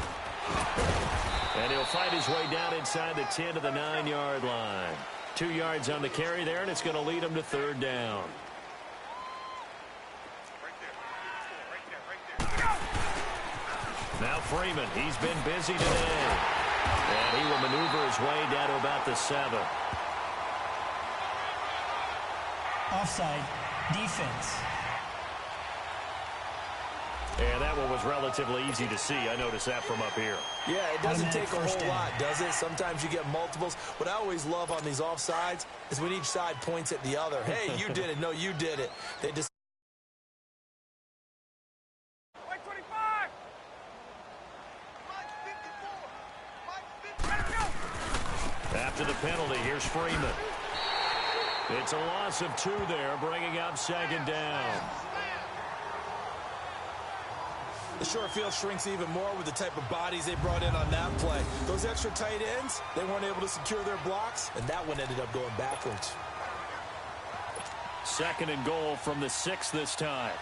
And he'll fight his way down inside the 10 to the 9-yard line. 2 yards on the carry there, and it's going to lead him to 3rd down. Now Freeman, he's been busy today. And he will maneuver his way down to about the 7. Offside, defense. And that one was relatively easy to see. I noticed that from up here. Yeah, it doesn't take a whole lot, does it? Sometimes you get multiples. What I always love on these offsides is when each side points at the other. Hey, you did it. No, you did it. They just... After the penalty, here's Freeman. It's a loss of 2 there, bringing up 2nd down. The short field shrinks even more with the type of bodies they brought in on that play. Those extra tight ends, they weren't able to secure their blocks, and that one ended up going backwards. 2nd and goal from the 6 this time.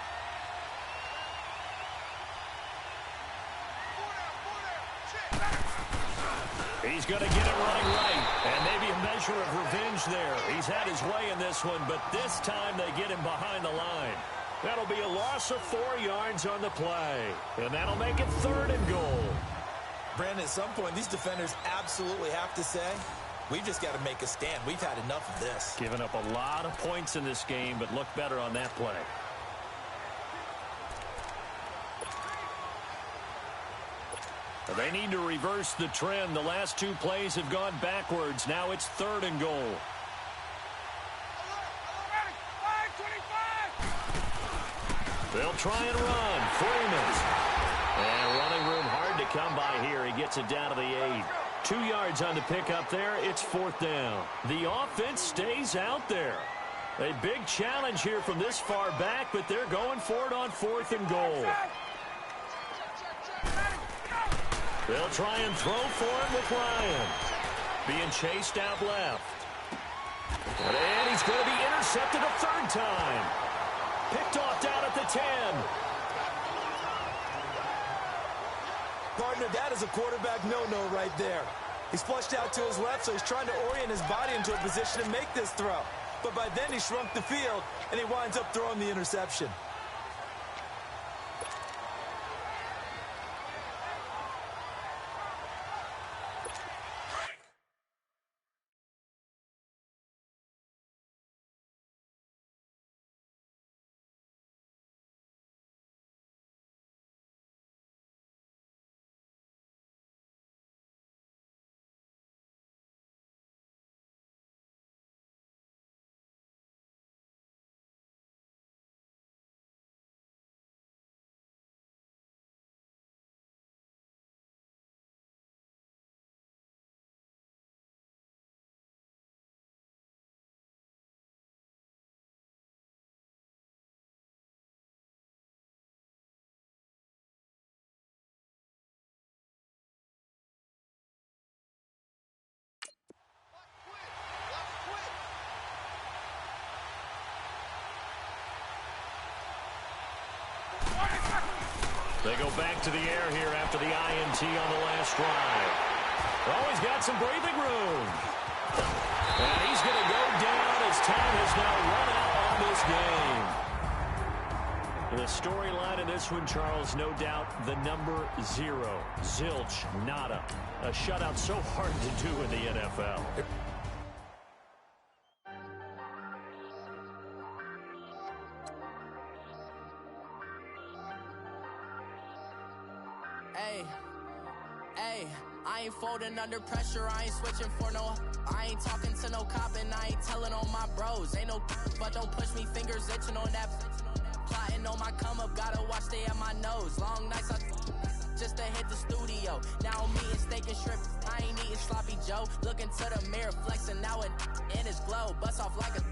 He's going to get it running right. And maybe a measure of revenge there. He's had his way in this one, but this time they get him behind the line. That'll be a loss of 4 yards on the play. And that'll make it 3rd and goal. Brandon, at some point, these defenders absolutely have to say, we've just got to make a stand. We've had enough of this. Giving up a lot of points in this game, but look better on that play. They need to reverse the trend. The last 2 plays have gone backwards. Now it's 3rd and goal. They'll try and run. Freeman. And running room hard to come by here. He gets it down to the 8. 2 yards on the pickup there. It's 4th down. The offense stays out there. A big challenge here from this far back, but they're going for it on 4th and goal. They'll try and throw for it with Ryan. Being chased out left. And he's going to be intercepted a 3rd time. Picked off down at the 10. Partner, that is a quarterback no-no right there. He's flushed out to his left, so he's trying to orient his body into a position to make this throw. But by then he shrunk the field, and he winds up throwing the interception. They go back to the air here after the INT on the last drive. Oh, he's got some breathing room. And he's going to go down as time has now run out on this game. The storyline in this one, Charles, no doubt the number 0. Zilch, nada. A shutout so hard to do in the NFL. I ain't folding under pressure, I ain't switching for no. I ain't talking to no cop and I ain't telling on my bros. Ain't no but don't push me, fingers itching on that. Plotting on my come up, gotta watch stay at my nose. Long nights just to hit the studio. Now I'm eating steak and shrimp, I ain't eating sloppy Joe. Looking to the mirror, flexing now it in his glow. Bust off like a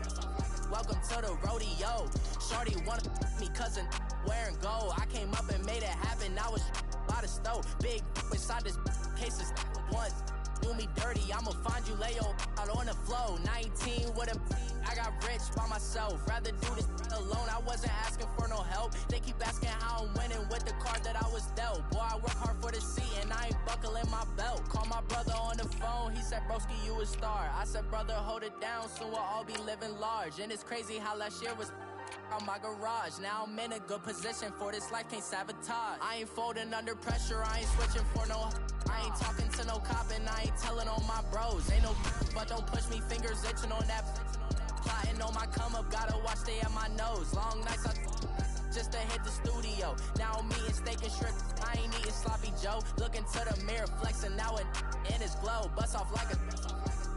welcome to the rodeo. Shorty wanna me cousin wearing gold. I came up and made it happen, now it's by the stove. Big inside this cases once do me dirty, I'ma find you lay out on the floor. 19 with a I got rich by myself, rather do this alone. I wasn't asking for no help, they keep asking how I'm winning with the card that I was dealt. Boy, I work hard for the seat and I ain't buckling my belt. Call my brother on the phone, he said broski you a star. I said brother hold it down, soon we'll all be living large. And it's crazy how last year was on my garage. Now I'm in a good position for this life, can't sabotage. I ain't folding under pressure, I ain't switching for no. I ain't talking to no cop and I ain't telling on my bros. Ain't no but don't push me, fingers itching on that. Plotting on my come up, gotta watch stay at my nose. Long nights just to hit the studio. Now I'm eating steak and shrimp, I ain't eating sloppy Joe. Looking to the mirror, flexing now it in his glow. Bust off like a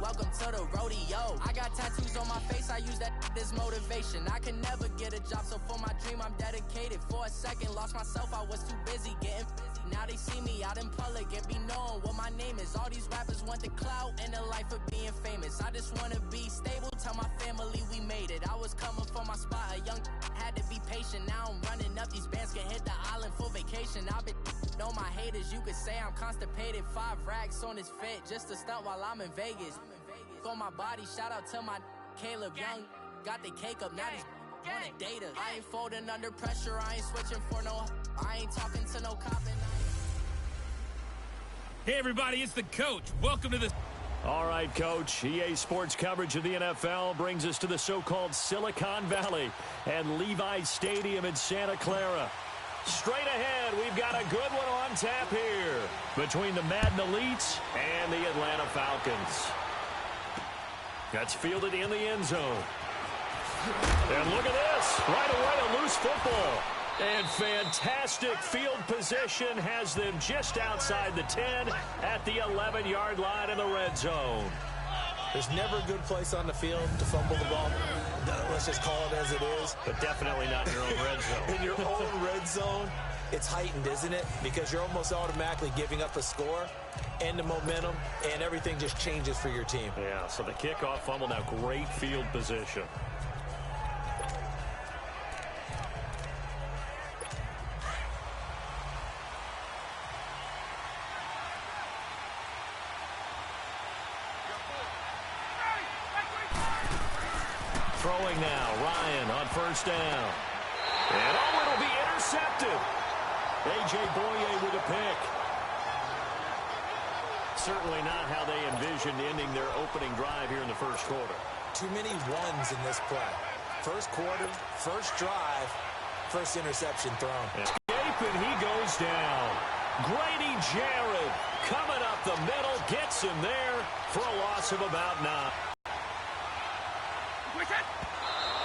welcome to the rodeo. I got tattoos on my face, I use that as motivation. I can never get a job, so for my dream I'm dedicated. For a second, lost myself, I was too busy getting busy. Now they see me out in public and be knowing what my name is. All these rappers want the clout and the life of being famous. I just wanna be stable, tell my family we made it. I was coming for my spot, a young had to be patient. Now I'm running up, these bands can hit the island for vacation. I've been know my haters, you could say I'm constipated. 5 racks on his fit, just to stunt while I'm in Vegas. For my body, shout out to my Caleb Young. Got the cake up, now he's on the data. I ain't folding under pressure, I ain't switching for no. I ain't talking to no cop and Hey everybody, it's the coach. Welcome to the... All right, Coach. EA Sports coverage of the NFL brings us to the so-called Silicon Valley and Levi's Stadium in Santa Clara. Straight ahead, we've got a good one on tap here between the Madden Elites and the Atlanta Falcons. That's fielded in the end zone. And look at this. Right away, a loose football. And fantastic field position has them just outside the 10 at the 11-yard line in the red zone. There's never a good place on the field to fumble the ball. Let's just call it as it is. But definitely not in your own red zone. In your own red zone, it's heightened, isn't it? Because you're almost automatically giving up a score and the momentum, and everything just changes for your team. Yeah, so the kickoff fumble, now great field position. Throwing now, Ryan on first down. And oh, it'll be intercepted. A.J. Boye with a pick. Certainly not how they envisioned ending their opening drive here in the first quarter. Too many ones in this play. First quarter, first drive, first interception thrown. Escape, and he goes down. Grady Jarrett coming up the middle, gets him there for a loss of about 9.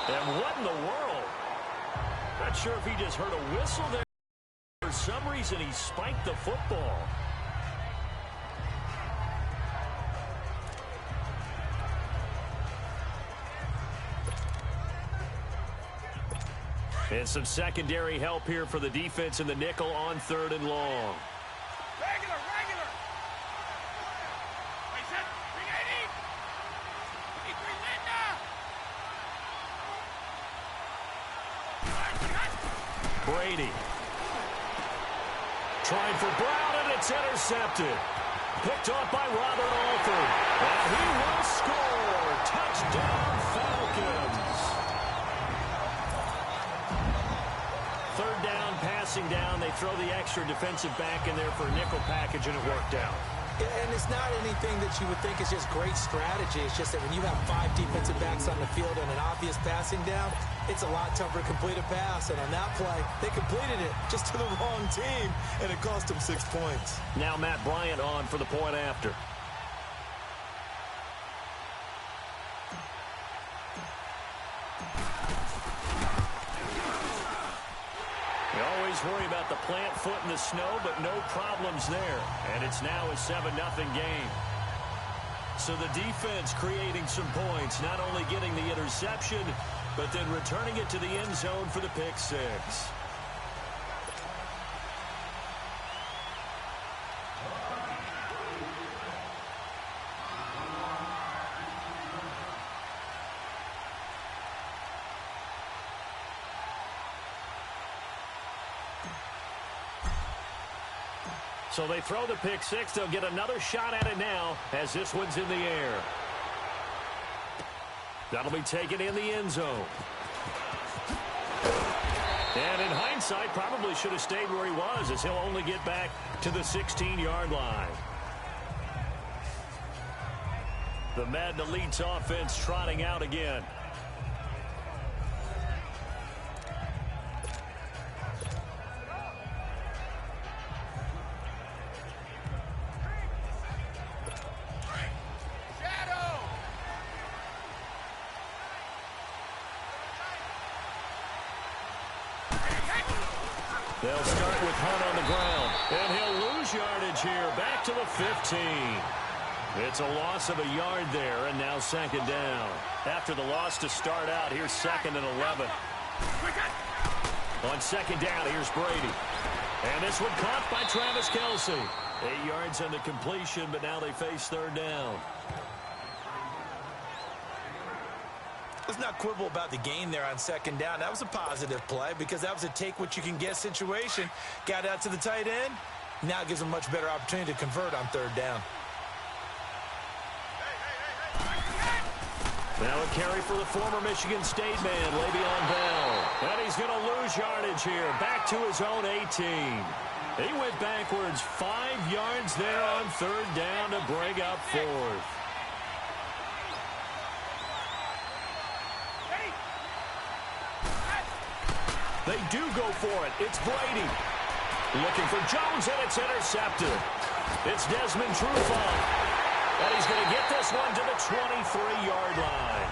And what in the world? Not sure if he just heard a whistle there. For some reason, he spiked the football. And some secondary help here for the defense in the nickel on 3rd and long. Regular. Brady. Trying for Brown, and it's intercepted. Picked off by Robert Alford. And he will score. Touchdown, Falcons. 3rd down, passing down. They throw the extra defensive back in there for a nickel package, and it worked out. And it's not anything that you would think is just great strategy. It's just that when you have 5 defensive backs on the field and an obvious passing down, it's a lot tougher to complete a pass. And on that play, they completed it just to the wrong team, and it cost them 6 points. Now Matt Bryant on for the point after. Worry about the plant foot in the snow, but no problems there. And it's now a 7-0 game. So the defense creating some points, not only getting the interception, but then returning it to the end zone for the pick 6. So they throw the pick 6. They'll get another shot at it now as this one's in the air. That'll be taken in the end zone. And in hindsight, probably should have stayed where he was, as he'll only get back to the 16-yard line. The Madden Elite's offense trotting out again. They'll start with Hunt on the ground, and he'll lose yardage here, back to the 15. It's a loss of a yard there, and now 2nd down. After the loss to start out, here's 2nd and 11. On 2nd down, here's Brady. And this one caught by Travis Kelce. 8 yards on the completion, but now they face 3rd down. Let's not quibble about the gain there on 2nd down. That was a positive play because that was a take-what-you-can-get situation. Got out to the tight end. Now gives them a much better opportunity to convert on 3rd down. Now a carry for the former Michigan State man, Le'Veon Bell. And he's going to lose yardage here, back to his own 18. He went backwards 5 yards there on 3rd down to bring up 4th. They do go for it. It's Brady. Looking for Jones, and it's intercepted. It's Desmond Trufant. And he's going to get this one to the 23-yard line.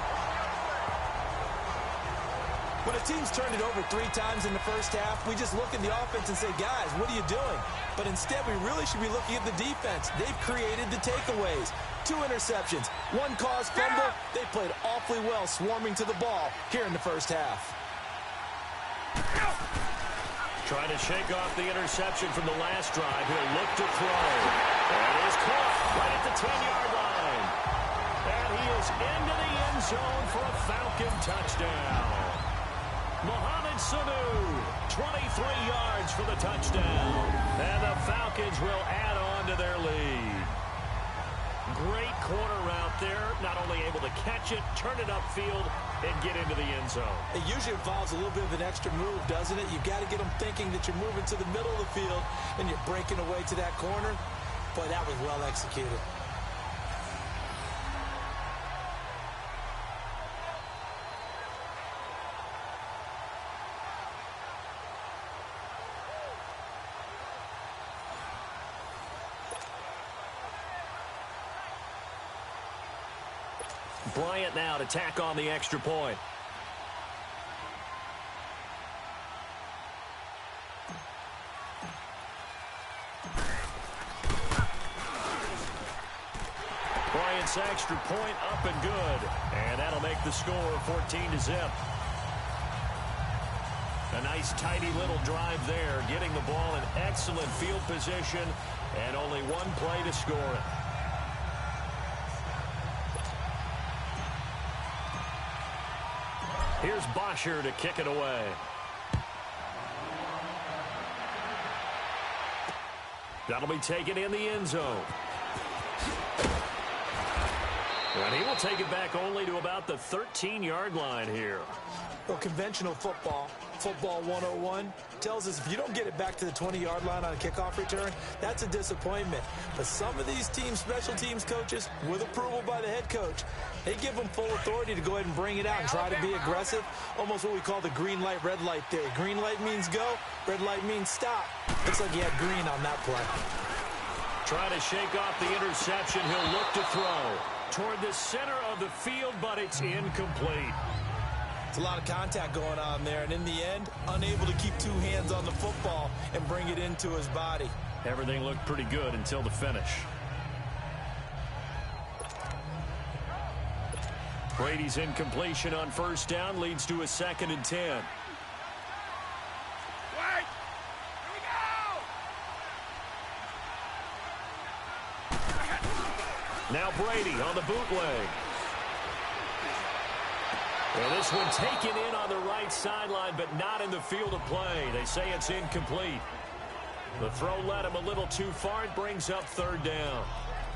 When a team's turned it over 3 times in the first half, we just look at the offense and say, guys, what are you doing? But instead, we really should be looking at the defense. They've created the takeaways. 2 interceptions, 1 caused fumble. They played awfully well swarming to the ball here in the first half. Trying to shake off the interception from the last drive. He'll look to throw. And it is caught right at the 10-yard line. And he is into the end zone for a Falcon touchdown. Mohamed Sanu, 23 yards for the touchdown. And the Falcons will add on to their lead. Great corner route there. Not only able to catch it, turn it upfield, and get into the end zone. It usually involves a little bit of an extra move, doesn't it? You've got to get them thinking that you're moving to the middle of the field and you're breaking away to that corner. Boy, that was well executed. Bryant now to tack on the extra point. Bryant's extra point up and good. And that'll make the score 14-0. A nice tidy little drive there, getting the ball in excellent field position, and only one play to score it. Here's Bosher to kick it away. That'll be taken in the end zone. And he will take it back only to about the 13-yard line here. Well, conventional football 101, tells us if you don't get it back to the 20-yard line on a kickoff return, that's a disappointment. But some of these teams, special teams coaches, with approval by the head coach, they give them full authority to go ahead and bring it out and try to be aggressive. Almost what we call the green light, red light theory. Green light means go, red light means stop. Looks like he had green on that play. Trying to shake off the interception. He'll look to throw toward the center of the field, but it's incomplete. It's a lot of contact going on there, and in the end, unable to keep two hands on the football and bring it into his body. Everything looked pretty good until the finish. Brady's incompletion on first down leads to a 2nd and 10. Wait! Here we go! Now Brady on the bootleg. Well, this one taken in on the right sideline, but not in the field of play. They say it's incomplete. The throw led him a little too far. It brings up 3rd down.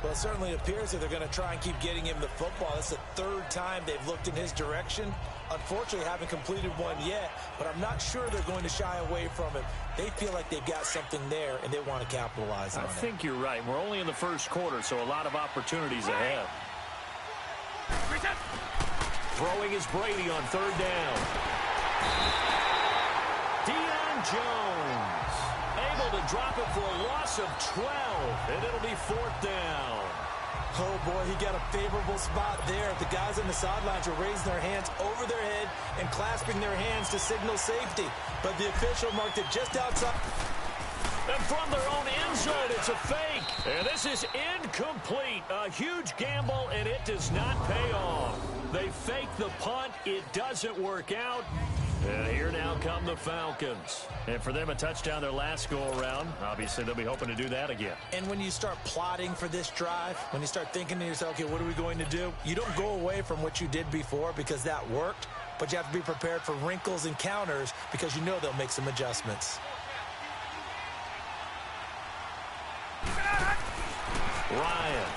Well, it certainly appears that they're going to try and keep getting him the football. That's the 3rd time they've looked in his direction. Unfortunately, haven't completed one yet, but I'm not sure they're going to shy away from him. They feel like they've got something there, and they want to capitalize on it. I think you're right. We're only in the first quarter, so a lot of opportunities ahead. Throwing is Brady on 3rd down. Deion Jones able to drop it for a loss of 12, and it'll be 4th down. Oh, boy, he got a favorable spot there. The guys on the sidelines are raising their hands over their head and clasping their hands to signal safety. But the official marked it just outside. And from their own end zone, it's a fake. And this is incomplete. A huge gamble, and it does not pay off. They fake the punt. It doesn't work out. And here now come the Falcons. And for them, a touchdown their last go-around. Obviously, they'll be hoping to do that again. And when you start plotting for this drive, when you start thinking to yourself, okay, what are we going to do? You don't go away from what you did before because that worked, but you have to be prepared for wrinkles and counters because you know they'll make some adjustments. Ryan.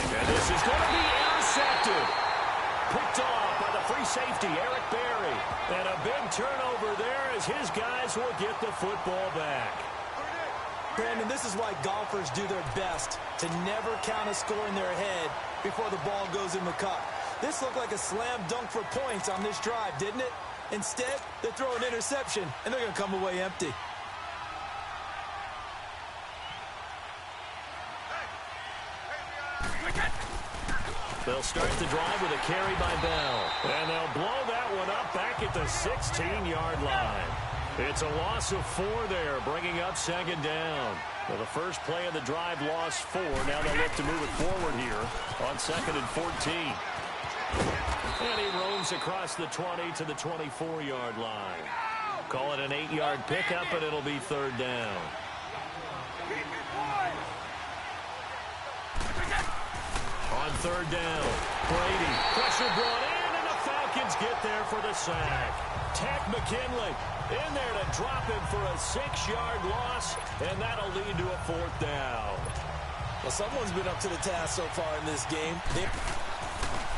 And this is going to be intercepted. Picked off by the free safety, Eric Berry. And a big turnover there as his guys will get the football back. Brandon, this is why golfers do their best to never count a score in their head before the ball goes in the cup. This looked like a slam dunk for points on this drive, didn't it? Instead, they throw an interception, and they're going to come away empty. They'll start the drive with a carry by Bell. And they'll blow that one up back at the 16-yard line. It's a loss of 4 there, bringing up 2nd down. Well, the first play of the drive lost 4. Now they'll look to move it forward here on 2nd and 14. And he roams across the 20 to the 24-yard line. Call it an 8-yard pickup, and it'll be 3rd down. On 3rd down, Brady. Pressure brought in, and the Falcons get there for the sack. Tech McKinley in there to drop him for a 6-yard loss, and that'll lead to a 4th down. Well, someone's been up to the task so far in this game.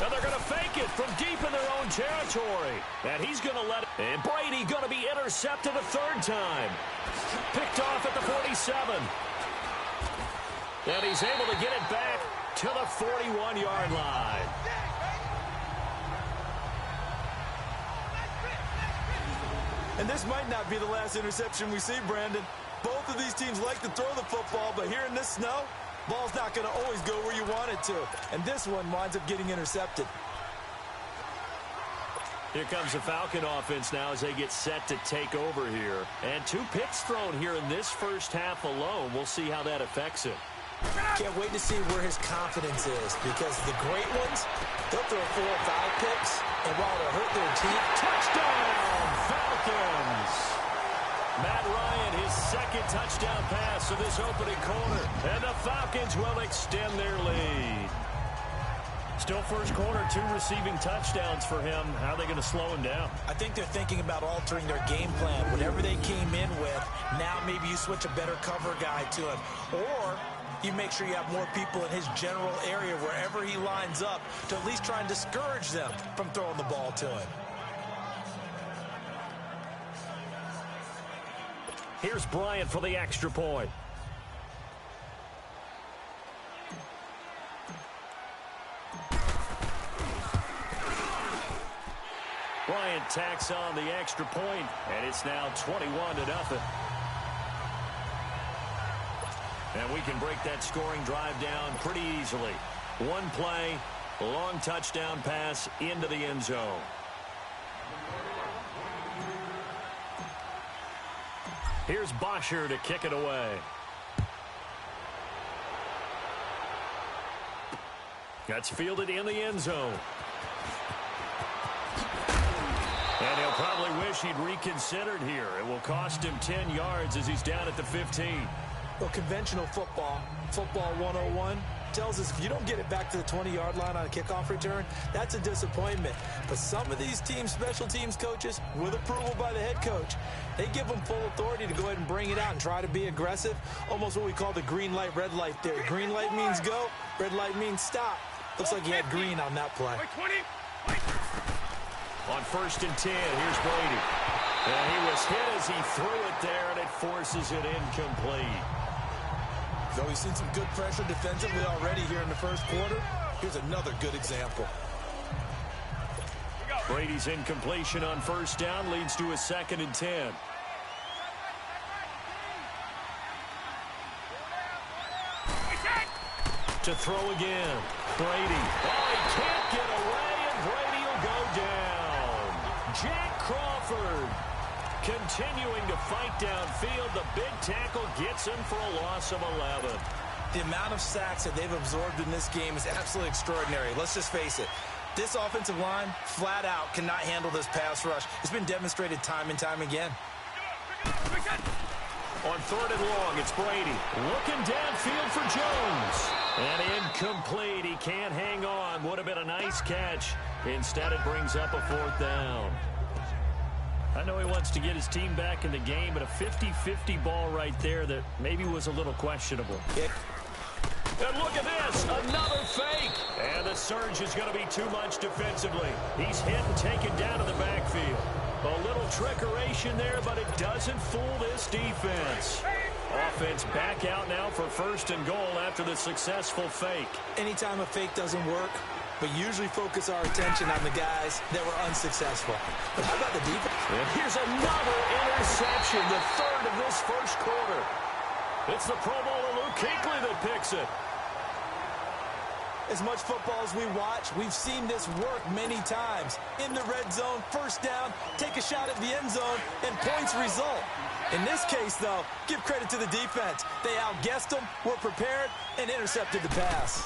Now the they're going to fake it from deep in their own territory. And he's going to let it. And Brady going to be intercepted a third time. Picked off at the 47. And he's able to get it back to the 41-yard line. And this might not be the last interception we see, Brandon. Both of these teams like to throw the football, but here in this snow, ball's not going to always go where you want it to. And this one winds up getting intercepted. Here comes the Falcon offense now as they get set to take over here. And 2 picks thrown here in this first half alone. We'll see how that affects him. Can't wait to see where his confidence is, because the great ones, they'll throw 4 or 5 picks, and while it'll hurt their team, Touchdown, Falcons! Matt Ryan, his second touchdown pass of this opening quarter. And the Falcons will extend their lead. Still first quarter, 2 receiving touchdowns for him. How are they going to slow him down? I think they're thinking about altering their game plan. Whatever they came in with, now maybe you switch a better cover guy to him. Or you make sure you have more people in his general area wherever he lines up to at least try and discourage them from throwing the ball to him. Here's Bryant for the extra point. Bryant tacks on the extra point, and it's now 21-0. And we can break that scoring drive down pretty easily. 1 play, long touchdown pass into the end zone. Here's Bosher to kick it away. That's fielded in the end zone. And he'll probably wish he'd reconsidered here. It will cost him 10 yards as he's down at the 15. Well, conventional football 101, tells us if you don't get it back to the 20-yard line on a kickoff return, that's a disappointment. But some of these teams, special teams coaches, with approval by the head coach, they give them full authority to go ahead and bring it out and try to be aggressive, almost what we call the green light, red light theory. Green light means go, red light means stop. Looks like he had green on that play. On 1st and 10, here's Brady. And he was hit as he threw it there, and it forces it incomplete. So we've seen some good pressure defensively already here in the first quarter. Here's another good example. Brady's incompletion on 1st down leads to a 2nd and 10. To throw again. Brady. Oh, he can't get away, and Brady will go down. Jack Crawford continuing to fight downfield. The big tackle gets him for a loss of 11. The amount of sacks that they've absorbed in this game is absolutely extraordinary. Let's just face it. This offensive line, flat out, cannot handle this pass rush. It's been demonstrated time and time again. On 3rd and long, it's Brady. Looking downfield for Jones. And incomplete. He can't hang on. Would have been a nice catch. Instead, it brings up a 4th down. I know he wants to get his team back in the game, but a 50-50 ball right there that maybe was a little questionable. And look at this, another fake. And the surge is going to be too much defensively. He's hit and taken down to the backfield. A little trickeration there, but it doesn't fool this defense. Offense back out now for 1st and goal after the successful fake. Anytime a fake doesn't work, we usually focus our attention on the guys that were unsuccessful. But how about the defense? And here's another interception, the 3rd of this first quarter. It's the Pro Bowler Luke Kuechly that picks it. As much football as we watch, we've seen this work many times. In the red zone, 1st down, take a shot at the end zone, and points result. In this case, though, give credit to the defense. They outguessed them, were prepared, and intercepted the pass.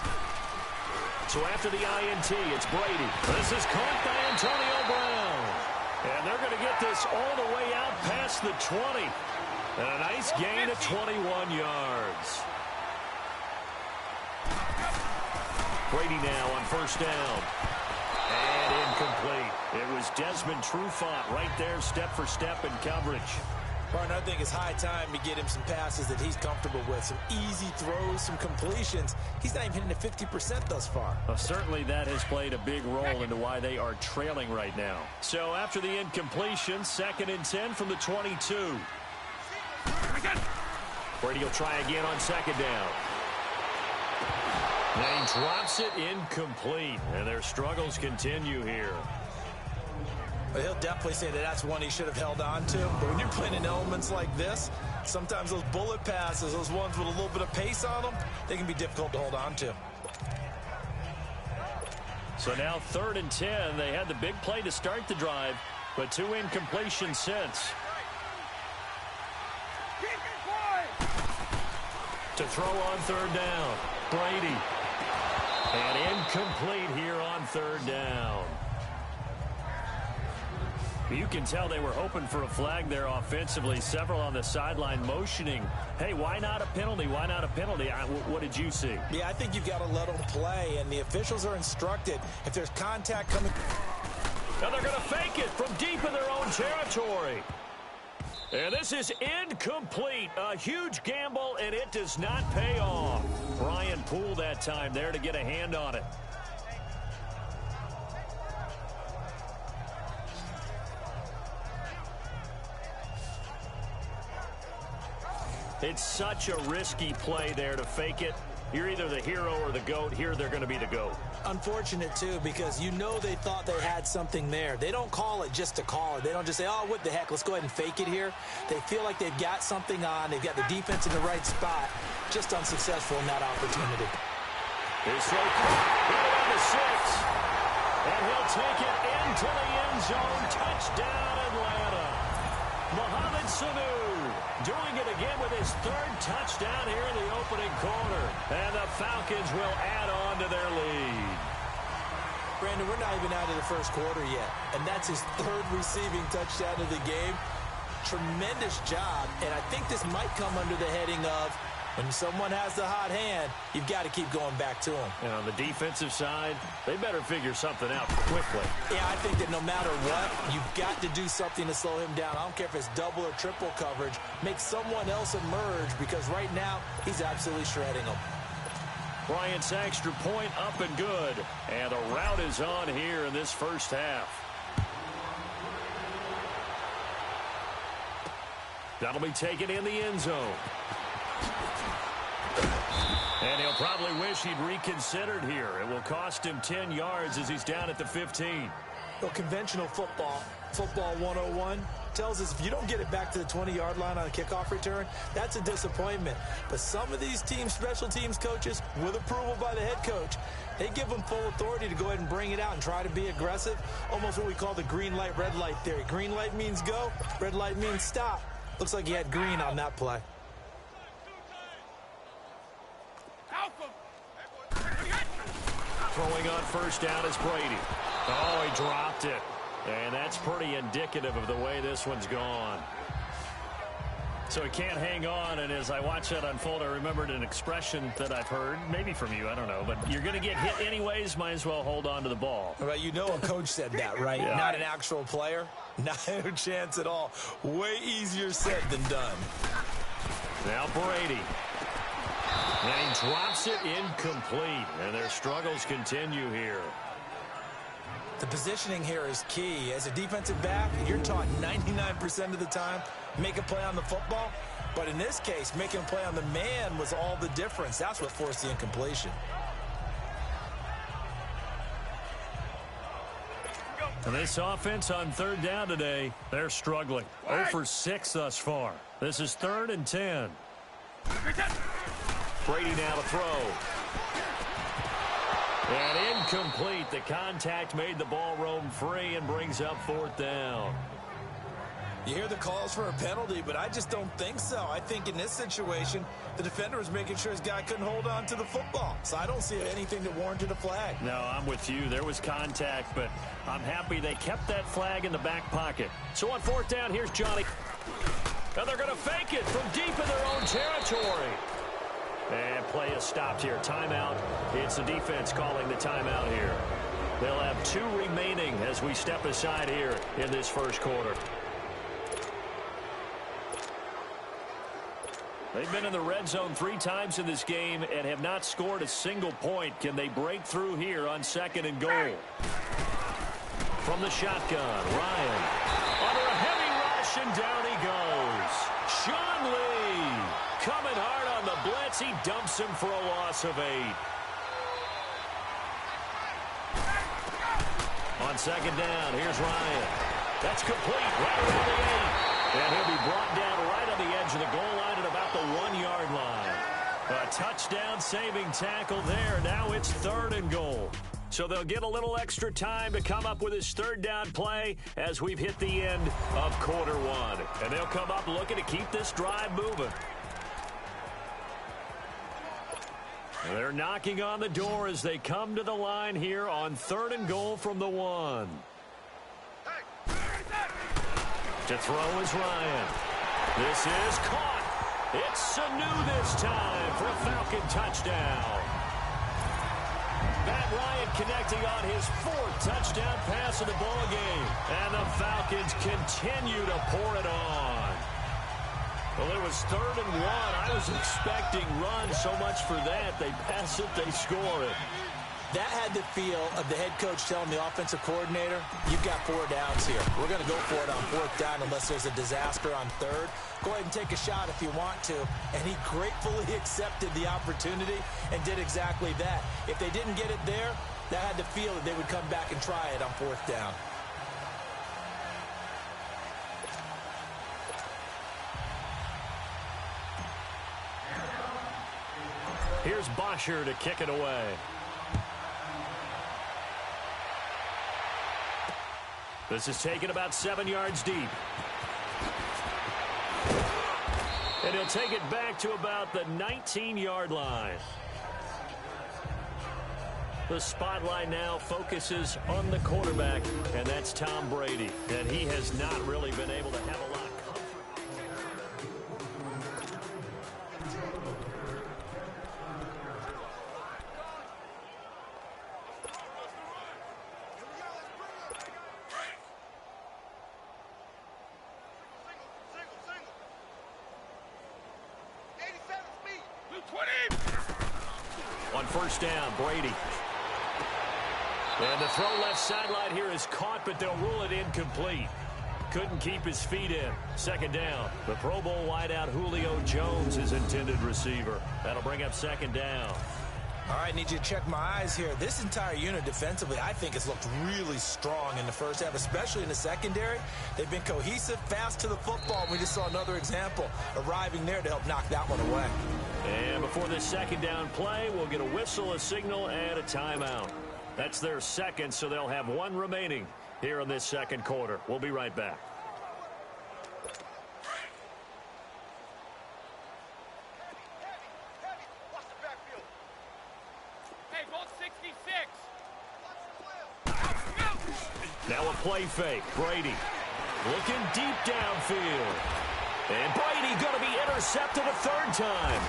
So after the INT, it's Brady. This is caught by Antonio Brown. And they're going to get this all the way out past the 20. And a nice gain of 21 yards. Brady now on 1st down. And incomplete. It was Desmond Trufant right there, step for step in coverage. Barton, I think it's high time to get him some passes that he's comfortable with, some easy throws, some completions. He's not even hitting the 50% thus far. Well, certainly that has played a big role into why they are trailing right now. So after the incompletion, 2nd and 10 from the 22. Brady will try again on 2nd down. And he drops it incomplete, and their struggles continue here. But he'll definitely say that that's one he should have held on to. But when you're playing in elements like this, sometimes those bullet passes, those ones with a little bit of pace on them, they can be difficult to hold on to. So now 3rd and 10. They had the big play to start the drive, but 2 incompletions since. To throw on 3rd down, Brady. And incomplete here on 3rd down. You can tell they were hoping for a flag there offensively. Several on the sideline motioning, hey, why not a penalty? Why not a penalty? What did you see? Yeah, I think you've got to let them play, and the officials are instructed if there's contact coming. Now they're going to fake it from deep in their own territory. And this is incomplete. A huge gamble, and it does not pay off. Brian Poole that time there to get a hand on it. It's such a risky play there to fake it. You're either the hero or the GOAT. Here they're going to be the GOAT. Unfortunate, too, because you know they thought they had something there. They don't call it just to call it. They don't just say, oh, what the heck, let's go ahead and fake it here. They feel like they've got something on. They've got the defense in the right spot. Just unsuccessful in that opportunity. Here's throw on the 6. And he'll take it into the end zone. Touchdown, Atlanta. Mohamed Sanu doing it again with his 3rd touchdown here in the opening quarter. And the Falcons will add on to their lead. Brandon, we're not even out of the first quarter yet. And that's his 3rd receiving touchdown of the game. Tremendous job. And I think this might come under the heading of when someone has the hot hand, you've got to keep going back to them. And on the defensive side, they better figure something out quickly. Yeah, I think that no matter what, you've got to do something to slow him down. I don't care if it's double or triple coverage. Make someone else emerge because right now, he's absolutely shredding them. Bryant's extra point up and good. And the route is on here in this first half. That'll be taken in the end zone. And he'll probably wish he'd reconsidered here. It will cost him 10 yards as he's down at the 15. Well, conventional football 101, tells us if you don't get it back to the 20-yard line on a kickoff return, that's a disappointment. But some of these teams, special teams coaches, with approval by the head coach, they give them full authority to go ahead and bring it out and try to be aggressive, almost what we call the green light, red light theory. Green light means go, red light means stop. Looks like he had green on that play. Throwing on 1st down is Brady. Oh, he dropped it. And that's pretty indicative of the way this one's gone. So he can't hang on, and as I watch that unfold, I remembered an expression that I've heard, maybe from you, I don't know, but you're going to get hit anyways, might as well hold on to the ball. Right, you know a coach said that, right? Yeah. Not an actual player. No chance at all. Way easier said than done. Now Brady. And he drops it incomplete, and their struggles continue here. The positioning here is key. As a defensive back, you're taught 99% of the time, make a play on the football. But in this case, making a play on the man was all the difference. That's what forced the incompletion. And this offense on 3rd down today, they're struggling. 0 for 6 thus far. This is 3rd and 10. Brady now to throw. And incomplete. The contact made the ball roam free and brings up 4th down. You hear the calls for a penalty, but I just don't think so. I think in this situation, the defender was making sure his guy couldn't hold on to the football. So I don't see anything that warranted a flag. No, I'm with you. There was contact, but I'm happy they kept that flag in the back pocket. So on 4th down, here's Johnny. Now they're going to fake it from deep in their own territory. And play is stopped here. Timeout. It's the defense calling the timeout here. They'll have 2 remaining as we step aside here in this first quarter. They've been in the red zone 3 times in this game and have not scored a single point. Can they break through here on 2nd and goal? From the shotgun, Ryan. Under a heavy rush, and down he goes. Sean Lee coming hard on the blitz. He dumps him for a loss of 8. On 2nd down, here's Ryan. That's complete right around the 8. And he'll be brought down right on the edge of the goal line at about the 1-yard line. A touchdown-saving tackle there. Now it's 3rd and goal. So they'll get a little extra time to come up with his 3rd down play as we've hit the end of quarter 1. And they'll come up looking to keep this drive moving. They're knocking on the door as they come to the line here on 3rd and goal from the 1. To throw is Ryan. This is caught. It's Sanu this time for a Falcon touchdown. Matt Ryan connecting on his 4th touchdown pass of the ball game. And the Falcons continue to pour it on. Well, it was 3rd and 1. I was expecting run so much for that. They pass it, they score it. That had the feel of the head coach telling the offensive coordinator, you've got 4 downs here. We're going to go for it on 4th down unless there's a disaster on 3rd. Go ahead and take a shot if you want to. And he gratefully accepted the opportunity and did exactly that. If they didn't get it there, that had the feel that they would come back and try it on 4th down. Here's Bosher to kick it away. This is taken about 7 yards deep. And he'll take it back to about the 19-yard line. The spotlight now focuses on the quarterback, and that's Tom Brady. And he has not really been able to have a lot of comfort. On 1st down, Brady. And the throw left sideline here is caught, but they'll rule it incomplete. Couldn't keep his feet in. 2nd down. The Pro Bowl wideout Julio Jones is intended receiver. That'll bring up 2nd down. All right, need you to check my eyes here. This entire unit defensively, I think, has looked really strong in the first half, especially in the secondary. They've been cohesive, fast to the football. We just saw another example arriving there to help knock that one away. And before this 2nd down play, we'll get a whistle, a signal, and a timeout. That's their 2nd, so they'll have 1 remaining here in this 2nd quarter. We'll be right back. Now a play fake. Brady looking deep downfield. And Brady going to be intercepted a 3rd time.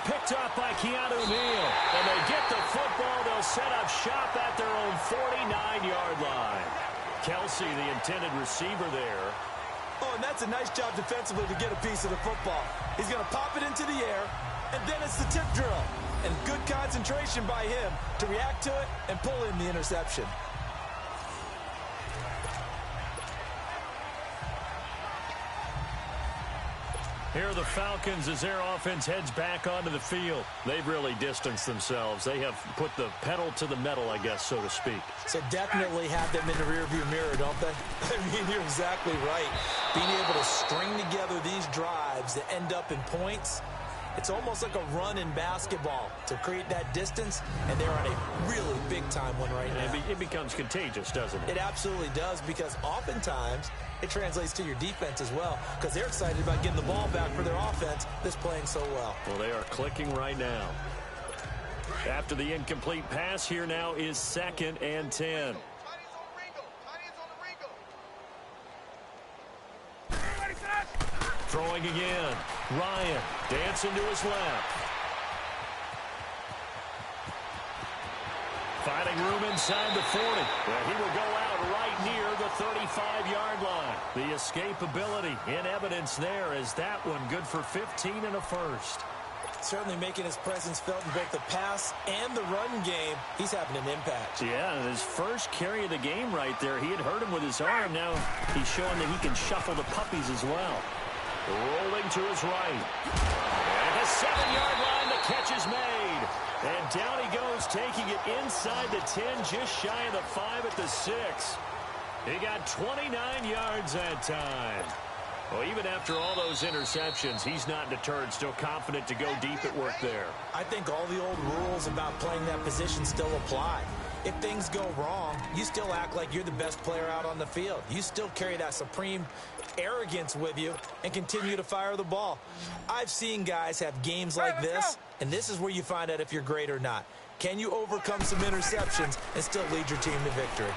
Picked up by Keanu Neal. And they get the football. They'll set up shop at their own 49-yard line. Kelsey, the intended receiver there. Oh, and that's a nice job defensively to get a piece of the football. He's going to pop it into the air, and then it's the tip drill. And good concentration by him to react to it and pull in the interception. Here are the Falcons as their offense heads back onto the field. They've really distanced themselves. They have put the pedal to the metal, I guess, so to speak. So definitely have them in the rearview mirror, don't they? I mean, you're exactly right. Being able to string together these drives that end up in points, it's almost like a run in basketball to create that distance, and they're on a really big-time one right now. It becomes contagious, doesn't it? It absolutely does, because oftentimes it translates to your defense as well, because they're excited about getting the ball back for their offense that's playing so well. Well, they are clicking right now. After the incomplete pass, here now is 2nd and 10. Throwing again. Ryan dancing to his left. Finding room inside the 40. Well, he will go out right near the 35-yard line. The escapability in evidence there as that one good for 15 and a first. Certainly making his presence felt in both the pass and the run game. He's having an impact. Yeah, his first carry of the game right there. He had hurt him with his arm. Now he's showing that he can shuffle the puppies as well. Rolling to his right. And the 7-yard line, the catch is made. And down he goes, taking it inside the 10, just shy of the 5 at the 6. He got 29 yards that time. Well, even after all those interceptions, he's not deterred, still confident to go deep at work there. I think all the old rules about playing that position still apply. If things go wrong, you still act like you're the best player out on the field. You still carry that supreme arrogance with you and continue to fire the ball. I've seen guys have games like this, and this is where you find out if you're great or not. Can you overcome some interceptions and still lead your team to victory?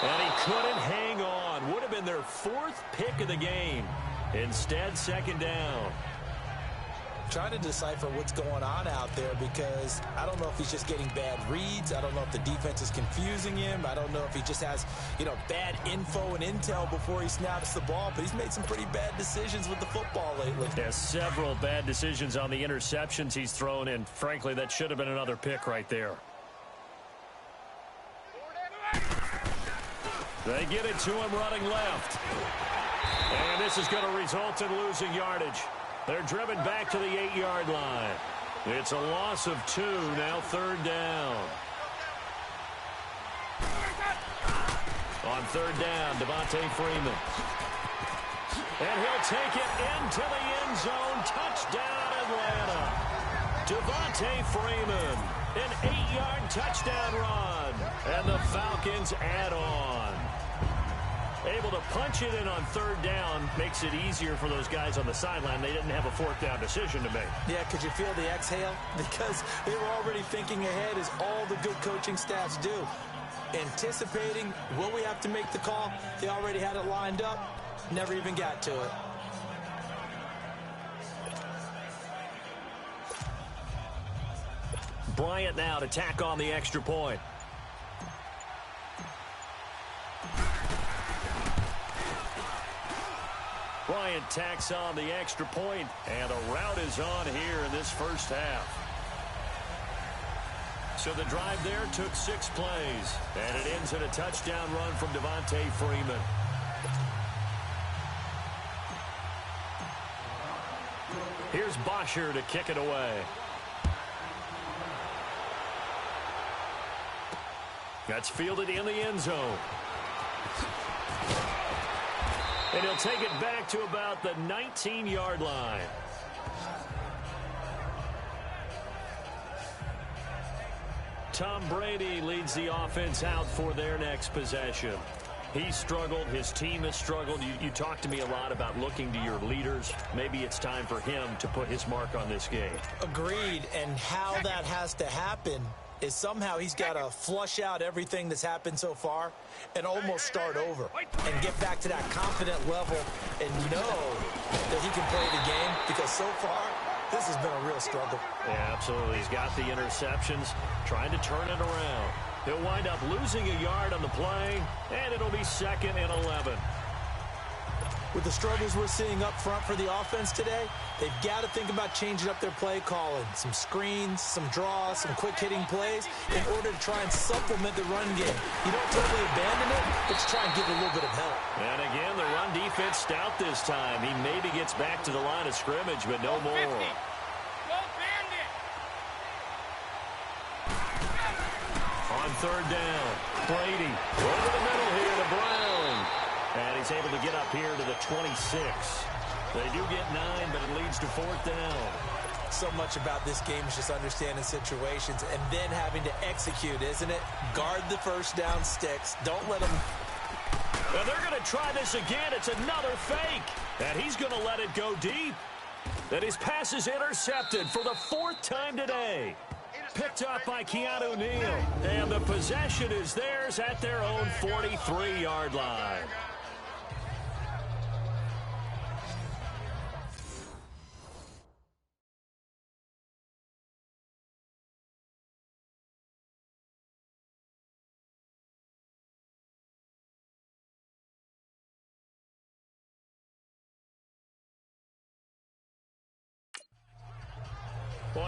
And he couldn't hang on. Would have been their 4th pick of the game. Instead, 2nd down. Trying to decipher what's going on out there because I don't know if he's just getting bad reads. I don't know if the defense is confusing him. I don't know if he just has, bad info and intel before he snaps the ball. But he's made some pretty bad decisions with the football lately. There's several bad decisions on the interceptions he's thrown in. Frankly, that should have been another pick right there. They get it to him running left. And this is going to result in losing yardage. They're driven back to the 8-yard line. It's a loss of 2, now 3rd down. On 3rd down, Devontae Freeman. And he'll take it into the end zone. Touchdown, Atlanta. Devontae Freeman, an 8-yard touchdown run. And the Falcons add on. Able to punch it in on 3rd down makes it easier for those guys on the sideline. They didn't have a 4th down decision to make. Yeah, could you feel the exhale? Because they were already thinking ahead, as all the good coaching staffs do. Anticipating, will we have to make the call? They already had it lined up. Never even got to it. Bryant now to tack on the extra point. Bryant tacks on the extra point, and a rout is on here in this first half. So the drive there took 6 plays, and it ends in a touchdown run from Devontae Freeman. Here's Bosher to kick it away. That's fielded in the end zone. And he'll take it back to about the 19-yard line. Tom Brady leads the offense out for their next possession. He struggled. His team has struggled. You talk to me a lot about looking to your leaders. Maybe it's time for him to put his mark on this game. Agreed. And how that has to happen is somehow he's got to flush out everything that's happened so far and almost start over and get back to that confident level and know that he can play the game, because so far this has been a real struggle. Yeah, absolutely. He's got the interceptions, trying to turn it around. He'll wind up losing a yard on the play, and it'll be 2nd and 11. With the struggles we're seeing up front for the offense today, they've got to think about changing up their play calling. Some screens, some draws, some quick-hitting plays in order to try and supplement the run game. You don't totally abandon it, but you try and give it a little bit of help. And again, the run defense stout this time. He maybe gets back to the line of scrimmage, but no more. On 3rd down, Brady over the middle here to Brown. And he's able to get up here to the 26. They do get 9, but it leads to 4th down. So much about this game is just understanding situations and then having to execute, isn't it? Guard the first down sticks. Don't let them... And they're going to try this again. It's another fake. And he's going to let it go deep. And his pass is intercepted for the 4th time today. Picked up by Keanu Neal. And the possession is theirs at their own 43-yard line.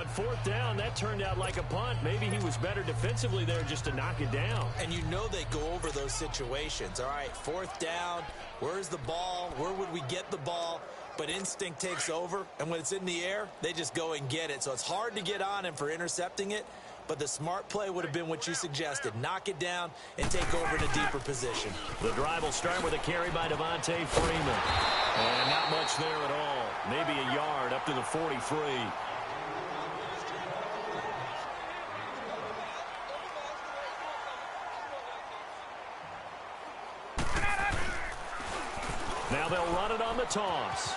on fourth down, that turned out like a punt. Maybe he was better defensively there just to knock it down. And you know they go over those situations. All right, fourth down, where's the ball? Where would we get the ball? But instinct takes over, and when it's in the air, they just go and get it. So it's hard to get on him for intercepting it, but the smart play would have been what you suggested. Knock it down and take over in a deeper position. The drive will start with a carry by Devontae Freeman. And not much there at all. Maybe a yard up to the 43. Now they'll run it on the toss.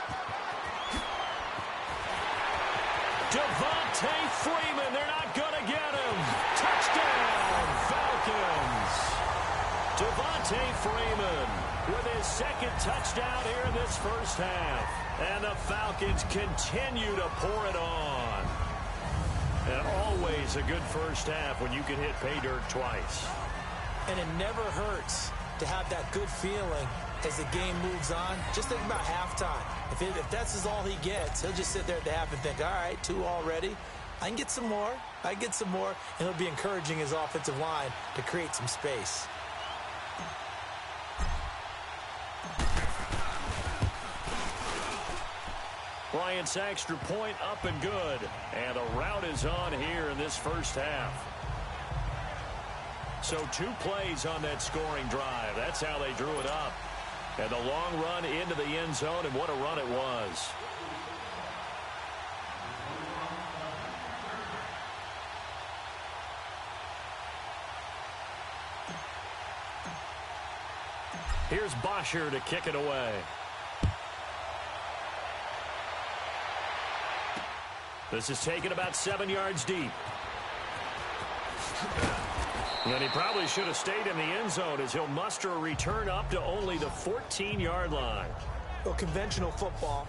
Devontae Freeman, they're not going to get him. Touchdown, Falcons. Devontae Freeman with his second touchdown here in this first half. And the Falcons continue to pour it on. And always a good first half when you can hit pay dirt twice. And it never hurts to have that good feeling as the game moves on. Just think about halftime. If that's all he gets, he'll just sit there at the half and think, all right, 2 already. I can get some more. I can get some more. And he'll be encouraging his offensive line to create some space. Bryant's extra point up and good. And the route is on here in this first half. So 2 plays on that scoring drive. That's how they drew it up. And the long run into the end zone, and what a run it was. Here's Bosher to kick it away. This is taken about 7 yards deep. And he probably should have stayed in the end zone as he'll muster a return up to only the 14-yard line. Well, conventional football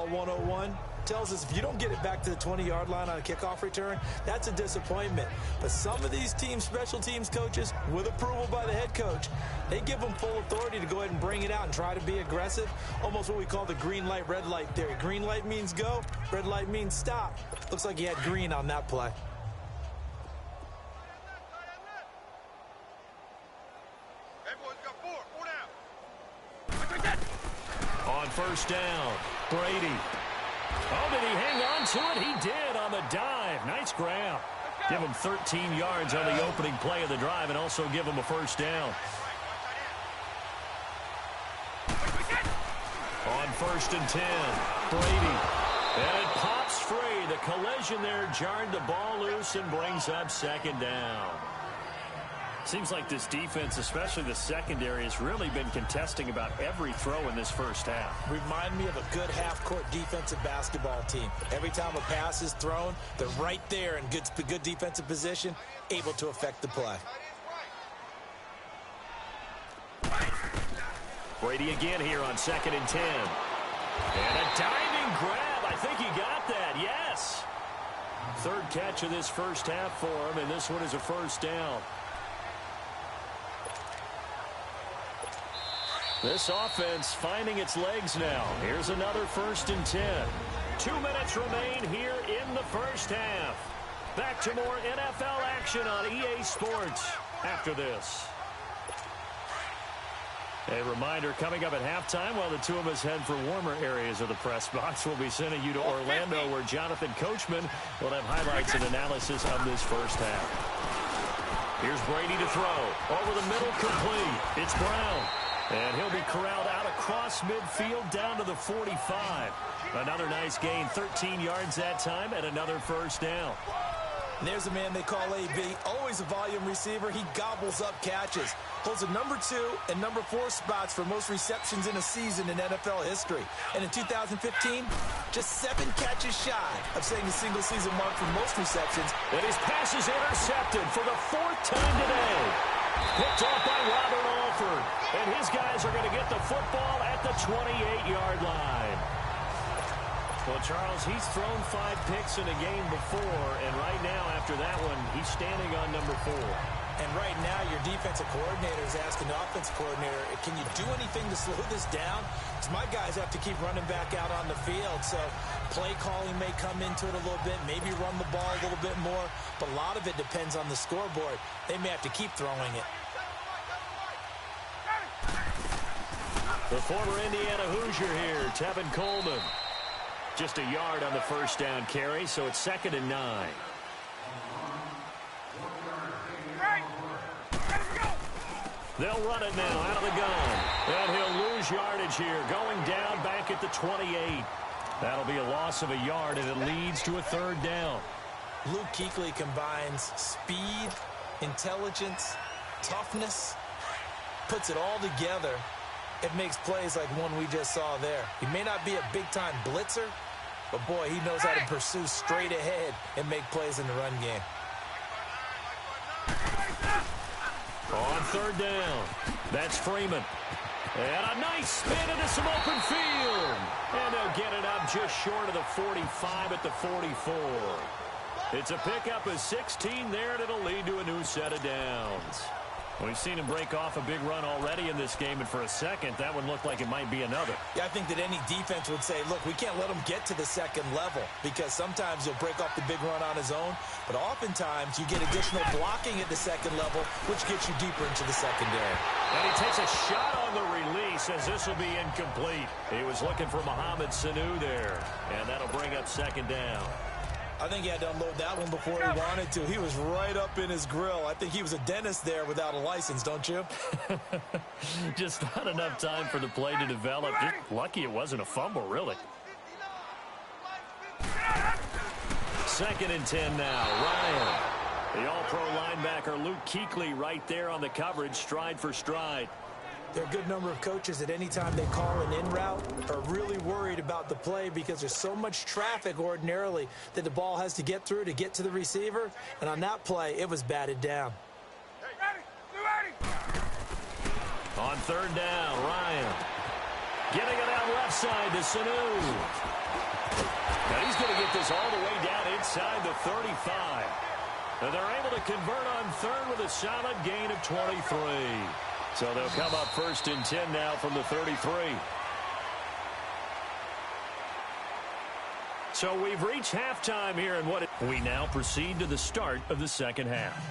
101, tells us if you don't get it back to the 20-yard line on a kickoff return, that's a disappointment. But some of these teams, special teams coaches, with approval by the head coach, they give them full authority to go ahead and bring it out and try to be aggressive. Almost what we call the green light, red light theory. Green light means go, red light means stop. Looks like he had green on that play. On first down, Brady. Oh, did he hang on to it? He did on the dive. Nice grab. Give him 13 yards on the opening play of the drive and also give him a first down. On first and 10, Brady. And it pops free. The collision there jarred the ball loose and brings up second down. Seems like this defense, especially the secondary, has really been contesting about every throw in this first half. Remind me of a good half-court defensive basketball team. Every time a pass is thrown, they're right there in good defensive position, able to affect the play. Brady again here on 2nd and 10. And a diving grab. I think he got that, yes. Third catch of this first half for him, and this one is a first down. This offense finding its legs now. Here's another 1st and 10. 2 minutes remain here in the first half. Back to more NFL action on EA Sports after this. A reminder coming up at halftime while the two of us head for warmer areas of the press box. We'll be sending you to Orlando where Jonathan Coachman will have highlights and analysis of this first half. Here's Brady to throw. Over the middle, complete. It's Brown. And he'll be corralled out across midfield down to the 45. Another nice gain, 13 yards that time, and another first down. And there's a man they call AB, always a volume receiver. He gobbles up catches. Holds the number 2 and number 4 spots for most receptions in a season in NFL history. And in 2015, just 7 catches shy of setting the single-season mark for most receptions. And his pass is intercepted for the 4th time today. Picked off by Robert Alford. And his guys are going to get the football at the 28-yard line. Well, Charles, he's thrown 5 picks in a game before, and right now, after that one, he's standing on number 4. And right now, your defensive coordinator is asking the offensive coordinator, can you do anything to slow this down? Because my guys have to keep running back out on the field. So play calling may come into it a little bit, maybe run the ball a little bit more, but a lot of it depends on the scoreboard. They may have to keep throwing it. The former Indiana Hoosier here, Tevin Coleman. Just a yard on the first down carry, so it's 2nd and 9. They'll run it now out of the gun. And he'll lose yardage here, going down back at the 28. That'll be a loss of a yard, and it leads to a 3rd down. Luke Kuechly combines speed, intelligence, toughness, puts it all together. It makes plays like one we just saw there. He may not be a big-time blitzer, but, boy, he knows how to pursue straight ahead and make plays in the run game. On 3rd down, that's Freeman. And a nice spin into some open field. And they'll get it up just short of the 45 at the 44. It's a pickup of 16 there, and it'll lead to a new set of downs. We've seen him break off a big run already in this game, and for a second, that one looked like it might be another. Yeah, I think that any defense would say, look, we can't let him get to the second level, because sometimes he'll break off the big run on his own, but oftentimes you get additional blocking at the second level, which gets you deeper into the secondary. And he takes a shot on the release, as this will be incomplete. He was looking for Mohamed Sanu there, and that'll bring up 2nd down. I think he had to unload that one before he wanted to. He was right up in his grill. I think he was a dentist there without a license, don't you? Just not enough time for the play to develop. Just lucky it wasn't a fumble, really. 2nd and 10 now. Ryan. The all-pro linebacker Luke Kuechly right there on the coverage, stride for stride. There are a good number of coaches at any time they call an in route are really worried about the play because there's so much traffic ordinarily that the ball has to get through to get to the receiver. And on that play, it was batted down. On 3rd down, Ryan. Getting it out left side to Sanu. Now he's going to get this all the way down inside the 35. And they're able to convert on 3rd with a solid gain of 23. So they'll come up 1st and 10 now from the 33. So we've reached halftime here, and we now proceed to the start of the second half.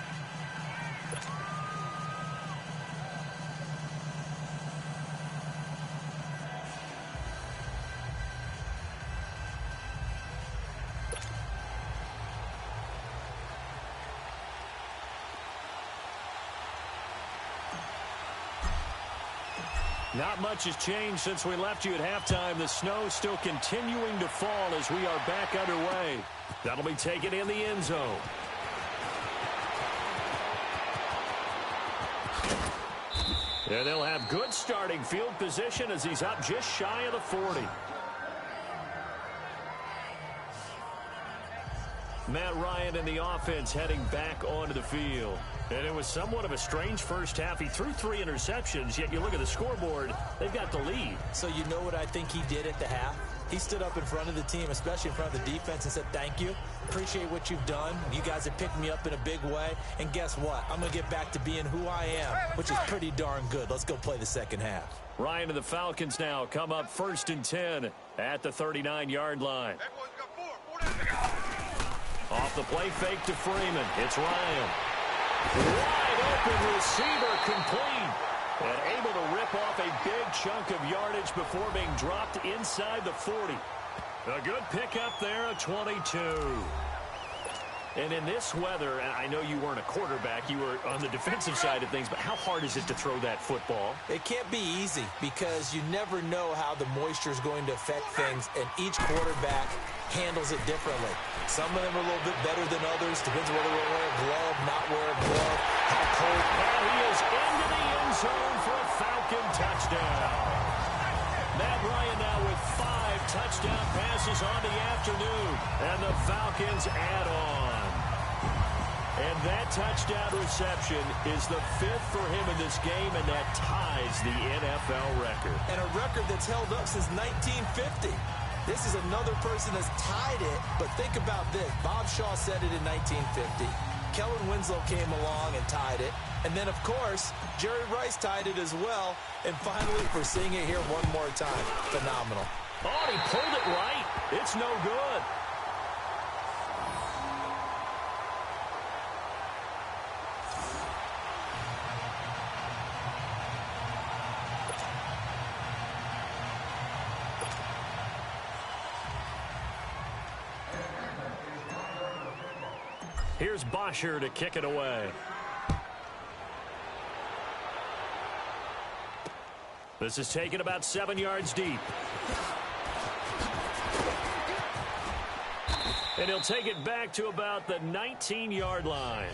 Not much has changed since we left you at halftime. The snow still continuing to fall as we are back underway. That'll be taken in the end zone. And they'll have good starting field position as he's up just shy of the 40. Matt Ryan and the offense heading back onto the field. And it was somewhat of a strange first half. He threw 3 interceptions, yet you look at the scoreboard, they've got the lead. So you know what I think he did at the half? He stood up in front of the team, especially in front of the defense, and said, thank you. Appreciate what you've done. You guys have picked me up in a big way. And guess what? I'm going to get back to being who I am, which is pretty darn good. Let's go play the second half. Ryan and the Falcons now come up 1st and 10 at the 39-yard line. Off the play fake to Freeman. It's Ryan. Wide open receiver complete. And able to rip off a big chunk of yardage before being dropped inside the 40. A good pickup there, a 22. And in this weather, I know you weren't a quarterback. You were on the defensive side of things, but how hard is it to throw that football? It can't be easy because you never know how the moisture is going to affect things, and each quarterback handles it differently. Some of them are a little bit better than others. Depends whether they wear a glove, not wear a glove, how cold. And he is into the end zone for a Falcon touchdown. Matt Ryan now with 5 touchdown passes on the afternoon. And the Falcons add on. And that touchdown reception is the 5th for him in this game, and that ties the NFL record. And a record that's held up since 1950. This is another person that's tied it, but think about this. Bob Shaw said it in 1950. Kellen Winslow came along and tied it. And then, of course, Jerry Rice tied it as well. And finally, we're seeing it here one more time. Phenomenal. Oh, and he pulled it right. It's no good. Here's Bosher to kick it away. This is taken about 7 yards deep. And he'll take it back to about the 19-yard line.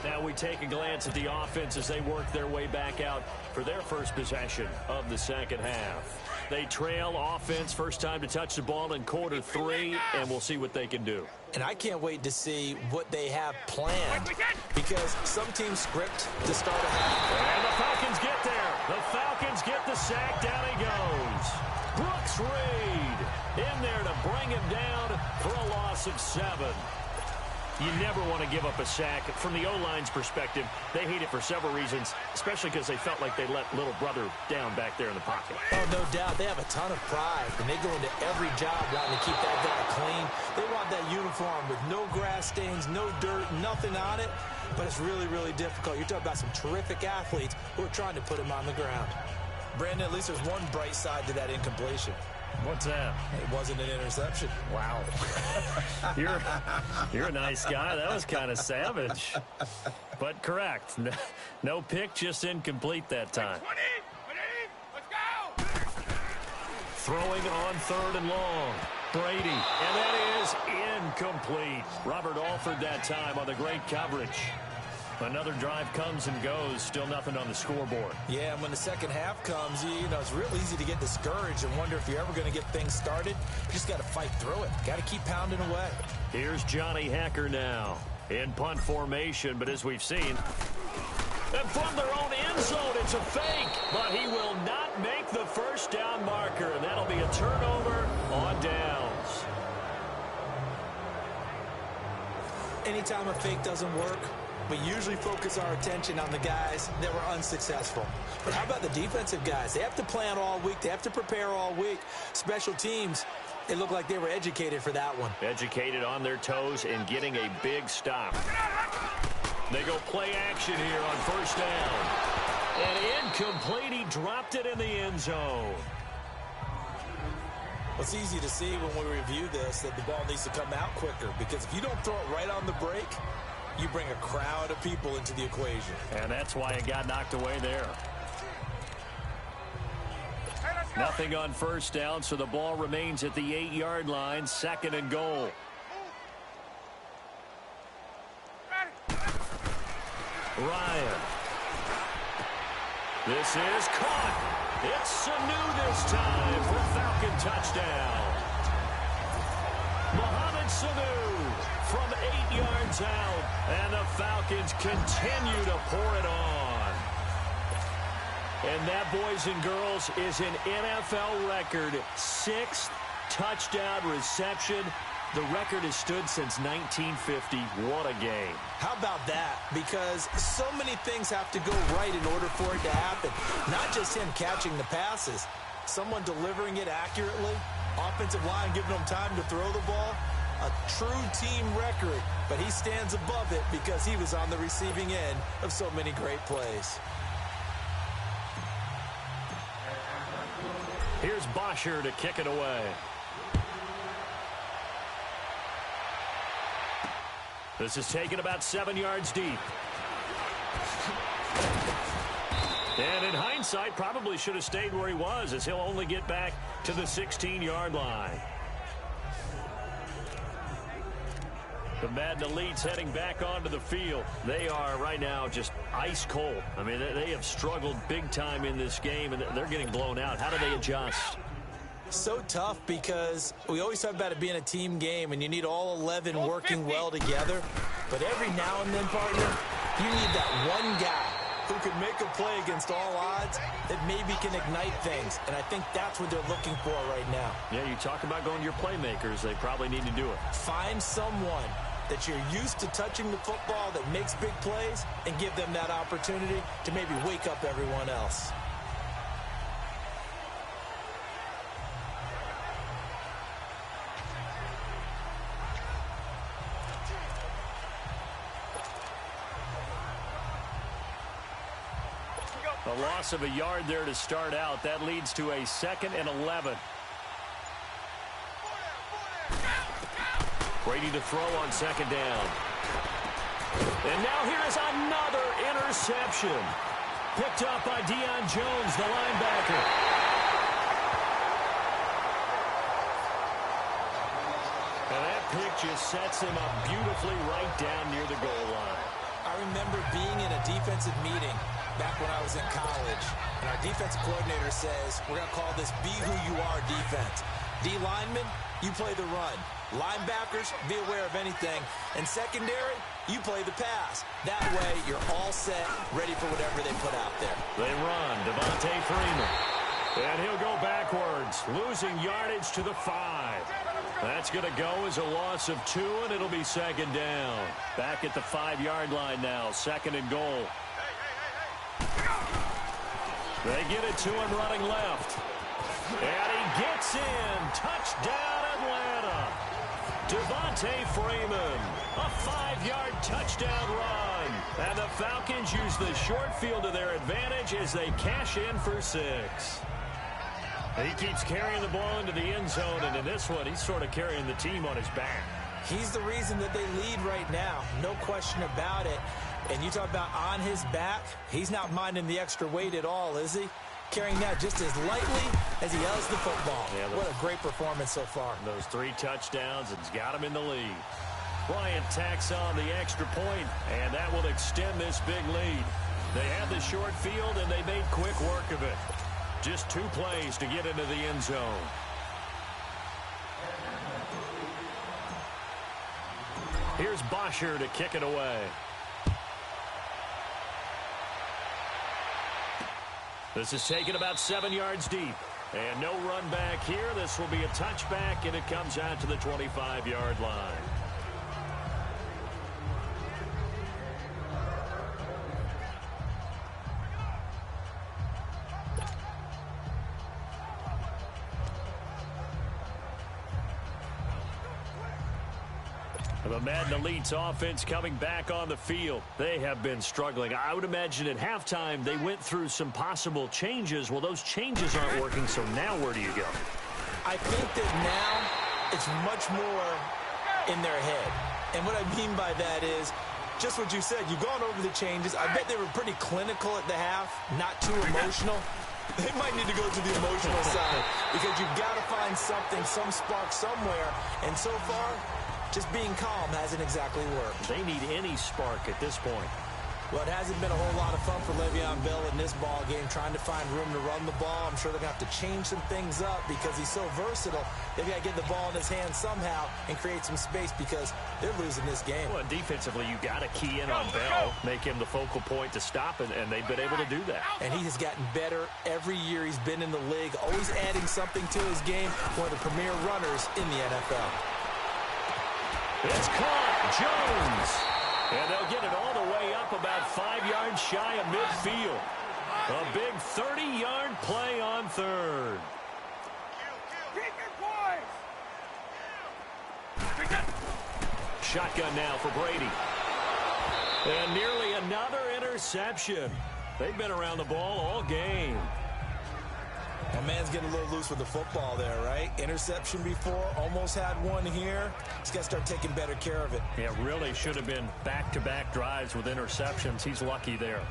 Now we take a glance at the offense as they work their way back out for their first possession of the second half. They trail offense, first time to touch the ball in quarter 3, and we'll see what they can do. And I can't wait to see what they have planned, because some teams script to start a half. And the Falcons get there. The Falcons get the sack. Down he goes. Brooks Reed in there to bring him down for a loss of 7. You never want to give up a sack. From the O-line's perspective, they hate it for several reasons, especially because they felt like they let little brother down back there in the pocket. Oh, no doubt. They have a ton of pride, and they go into every job wanting to keep that guy clean. They want that uniform with no grass stains, no dirt, nothing on it, but it's really, really difficult. You're talking about some terrific athletes who are trying to put him on the ground. Brandon, at least there's one bright side to that incompletion. What's that? It wasn't an interception. Wow. You're a nice guy. That was kind of savage. But correct. No pick, just incomplete that time. Let's go! Throwing on 3rd and long. Brady. And that is incomplete. Robert Alford that time on the great coverage. Another drive comes and goes. Still nothing on the scoreboard. Yeah, and when the second half comes, you know, it's real easy to get discouraged and wonder if you're ever going to get things started. You just got to fight through it. Got to keep pounding away. Here's Johnny Hacker now in punt formation, but as we've seen, and from their own end zone, it's a fake, but he will not make the first down marker, and that'll be a turnover on downs. Anytime a fake doesn't work, we usually focus our attention on the guys that were unsuccessful. But how about the defensive guys? They have to plan all week. They have to prepare all week. Special teams, it looked like they were educated for that one. Educated on their toes and getting a big stop. They go play action here on first down. And incomplete. He dropped it in the end zone. Well, it's easy to see when we review this that the ball needs to come out quicker, because if you don't throw it right on the break, you bring a crowd of people into the equation. And that's why it got knocked away there. Nothing on first down, so the ball remains at the 8-yard line, 2nd and goal. Ryan. This is caught. It's Sanu this time for a Falcon touchdown. Mohamed Sanu from 8 yards out, and the Falcons continue to pour it on. And that, boys and girls, is an NFL record 6th touchdown reception. The record has stood since 1950. What a game. How about that? Because so many things have to go right in order for it to happen. Not just him catching the passes, someone delivering it accurately, offensive line giving them time to throw the ball. A true team record, but he stands above it because he was on the receiving end of so many great plays. Here's Bosher to kick it away. This is taken about 7 yards deep. And in hindsight, probably should have stayed where he was, as he'll only get back to the 16-yard line. The Madden Elites heading back onto the field. They are right now just ice cold. I mean, they have struggled big time in this game, and they're getting blown out. How do they adjust? So tough, because we always talk about it being a team game, and you need all 11 working well together. But every now and then, partner, you need that one guy who can make a play against all odds that maybe can ignite things. And I think that's what they're looking for right now. Yeah, you talk about going to your playmakers. They probably need to do it. Find someone that you're used to touching the football that makes big plays and give them that opportunity to maybe wake up everyone else. A loss of a yard there to start out. That leads to a 2nd and 11. Brady to throw on 2nd down. And now here is another interception. Picked up by Deion Jones, the linebacker. And that pick just sets him up beautifully right down near the goal line. I remember being in a defensive meeting back when I was in college, and our defensive coordinator says, we're going to call this be who you are defense. D linemen, you play the run. Linebackers, be aware of anything. And secondary, you play the pass. That way, you're all set, ready for whatever they put out there. They run, Devontae Freeman. And he'll go backwards, losing yardage to the 5. That's going to go as a loss of 2, and it'll be 2nd down. Back at the 5-yard line now, 2nd and goal. They get it to him running left. And he gets in. Touchdown, Atlanta. Devontae Freeman. A 5-yard touchdown run. And the Falcons use the short field to their advantage as they cash in for 6. He keeps carrying the ball into the end zone, and in this one, he's sort of carrying the team on his back. He's the reason that they lead right now. No question about it. And you talk about on his back, he's not minding the extra weight at all, is he? Carrying that just as lightly as he has the football. Yeah, what a great performance so far. Those 3 touchdowns, it's got him in the lead. Bryant tacks on the extra point, and that will extend this big lead. They had the short field, and they made quick work of it. Just 2 plays to get into the end zone. Here's Bosher to kick it away. This is taken about 7 yards deep. And no run back here. This will be a touchback, and it comes out to the 25-yard line. The Madden Elite's offense coming back on the field. They have been struggling. I would imagine at halftime they went through some possible changes. Well, those changes aren't working, so now where do you go? I think that now it's much more in their head. And what I mean by that is just what you said. You've gone over the changes. I bet they were pretty clinical at the half, not too emotional. They might need to go to the emotional side because you've got to find something, some spark somewhere. And so far, just being calm hasn't exactly worked. They need any spark at this point. Well, it hasn't been a whole lot of fun for Le'Veon Bell in this ball game, trying to find room to run the ball. I'm sure they're going to have to change some things up because he's so versatile. They've got to get the ball in his hands somehow and create some space because they're losing this game. Well, defensively, you got to key in on Bell, make him the focal point to stop it, and they've been able to do that. And he has gotten better every year he's been in the league, always adding something to his game. One of the premier runners in the NFL. It's caught. Jones. And they'll get it all the way up about 5 yards shy of midfield. A big 30-yard play on third. Shotgun now for Brady. And nearly another interception. They've been around the ball all game. That man's getting a little loose with the football there, right? Interception before, almost had one here. He's got to start taking better care of it. Yeah, really should have been back-to-back drives with interceptions. He's lucky there.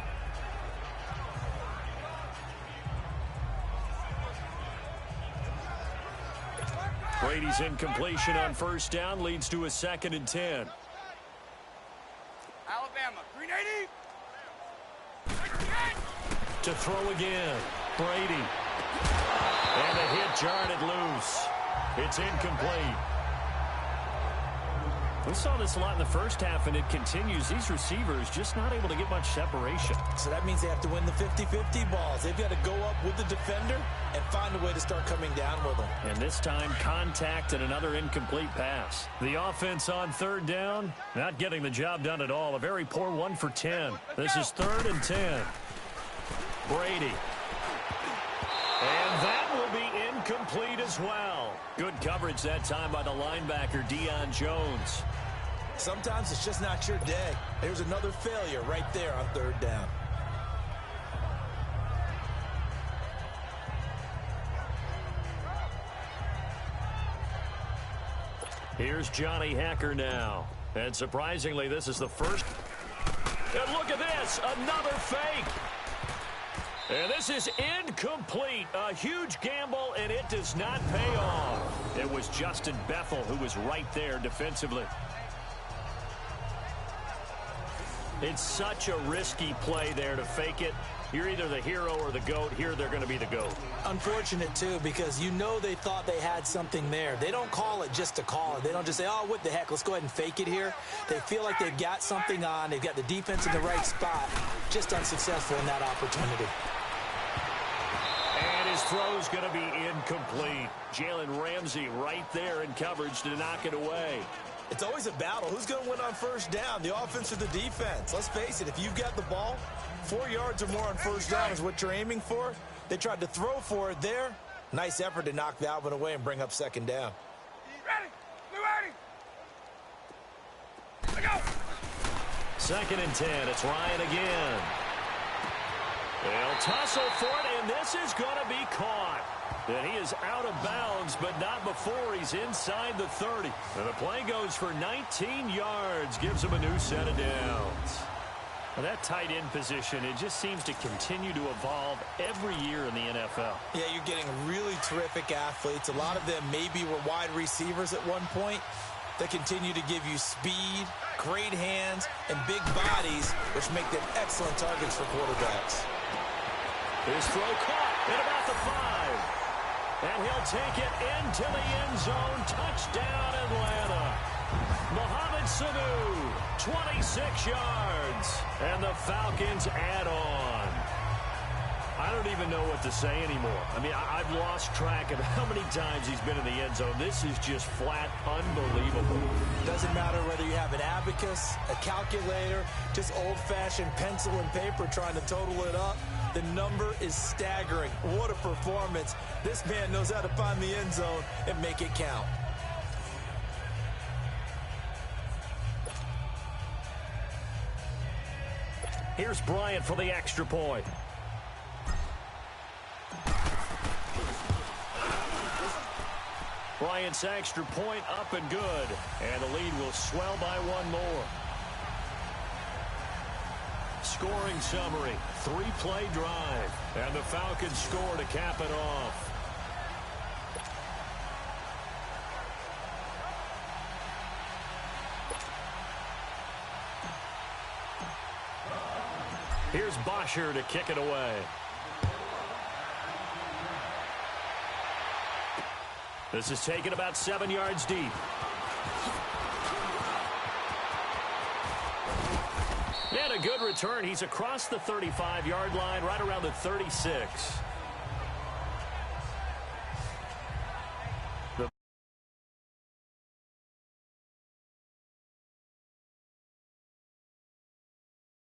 Brady's incompletion on first down leads to a 2nd and 10. Alabama, 380. To throw again, Brady. And the hit jarred it loose. It's incomplete. We saw this a lot in the first half, and it continues. These receivers just not able to get much separation. So that means they have to win the 50-50 balls. They've got to go up with the defender and find a way to start coming down with them. And this time, contact and another incomplete pass. The offense on third down, not getting the job done at all. A very poor 1 for 10. This is 3rd and 10. Brady. And that will be incomplete as well. Good coverage that time by the linebacker, Deion Jones. Sometimes it's just not your day. There's another failure right there on 3rd down. Here's Johnny Hacker now. And surprisingly, this is the first. And look at this, another fake. And this is incomplete. A huge gamble, and it does not pay off. It was Justin Bethel who was right there defensively. It's such a risky play there to fake it. You're either the hero or the GOAT. Here, they're going to be the GOAT. Unfortunate, too, because you know they thought they had something there. They don't call it just to call it. They don't just say, oh, what the heck, let's go ahead and fake it here. They feel like they've got something on. They've got the defense in the right spot. Just unsuccessful in that opportunity. And his throw's going to be incomplete. Jalen Ramsey right there in coverage to knock it away. It's always a battle. Who's going to win on 1st down, the offense or the defense? Let's face it, if you've got the ball, 4 yards or more on 1st down is what you're aiming for. They tried to throw for it there. Nice effort to knock that one away and bring up 2nd down. Ready? We ready? Let's go. 2nd and 10. It's Ryan again. They'll tussle for it, and this is going to be caught. And he is out of bounds, but not before he's inside the 30. And the play goes for 19 yards, gives him a new set of downs. Well, that tight end position, it just seems to continue to evolve every year in the NFL. Yeah, you're getting really terrific athletes. A lot of them maybe were wide receivers at one point. They continue to give you speed, great hands, and big bodies, which make them excellent targets for quarterbacks. His throw caught at about the 5. And he'll take it into the end zone. Touchdown, Atlanta. Mohamed Sanu, 26 yards. And the Falcons add on. I don't even know what to say anymore. I mean, I've lost track of how many times he's been in the end zone. This is just flat unbelievable. Doesn't matter whether you have an abacus, a calculator, just old-fashioned pencil and paper trying to total it up. The number is staggering. What a performance. This man knows how to find the end zone and make it count. Here's Bryant for the extra point. Bryant's extra point up and good. And the lead will swell by 1 more. Scoring summary, 3-play drive. And the Falcons score to cap it off. Here's Bosher to kick it away. This is taken about 7 yards deep. And a good return. He's across the 35-yard line, right around the 36.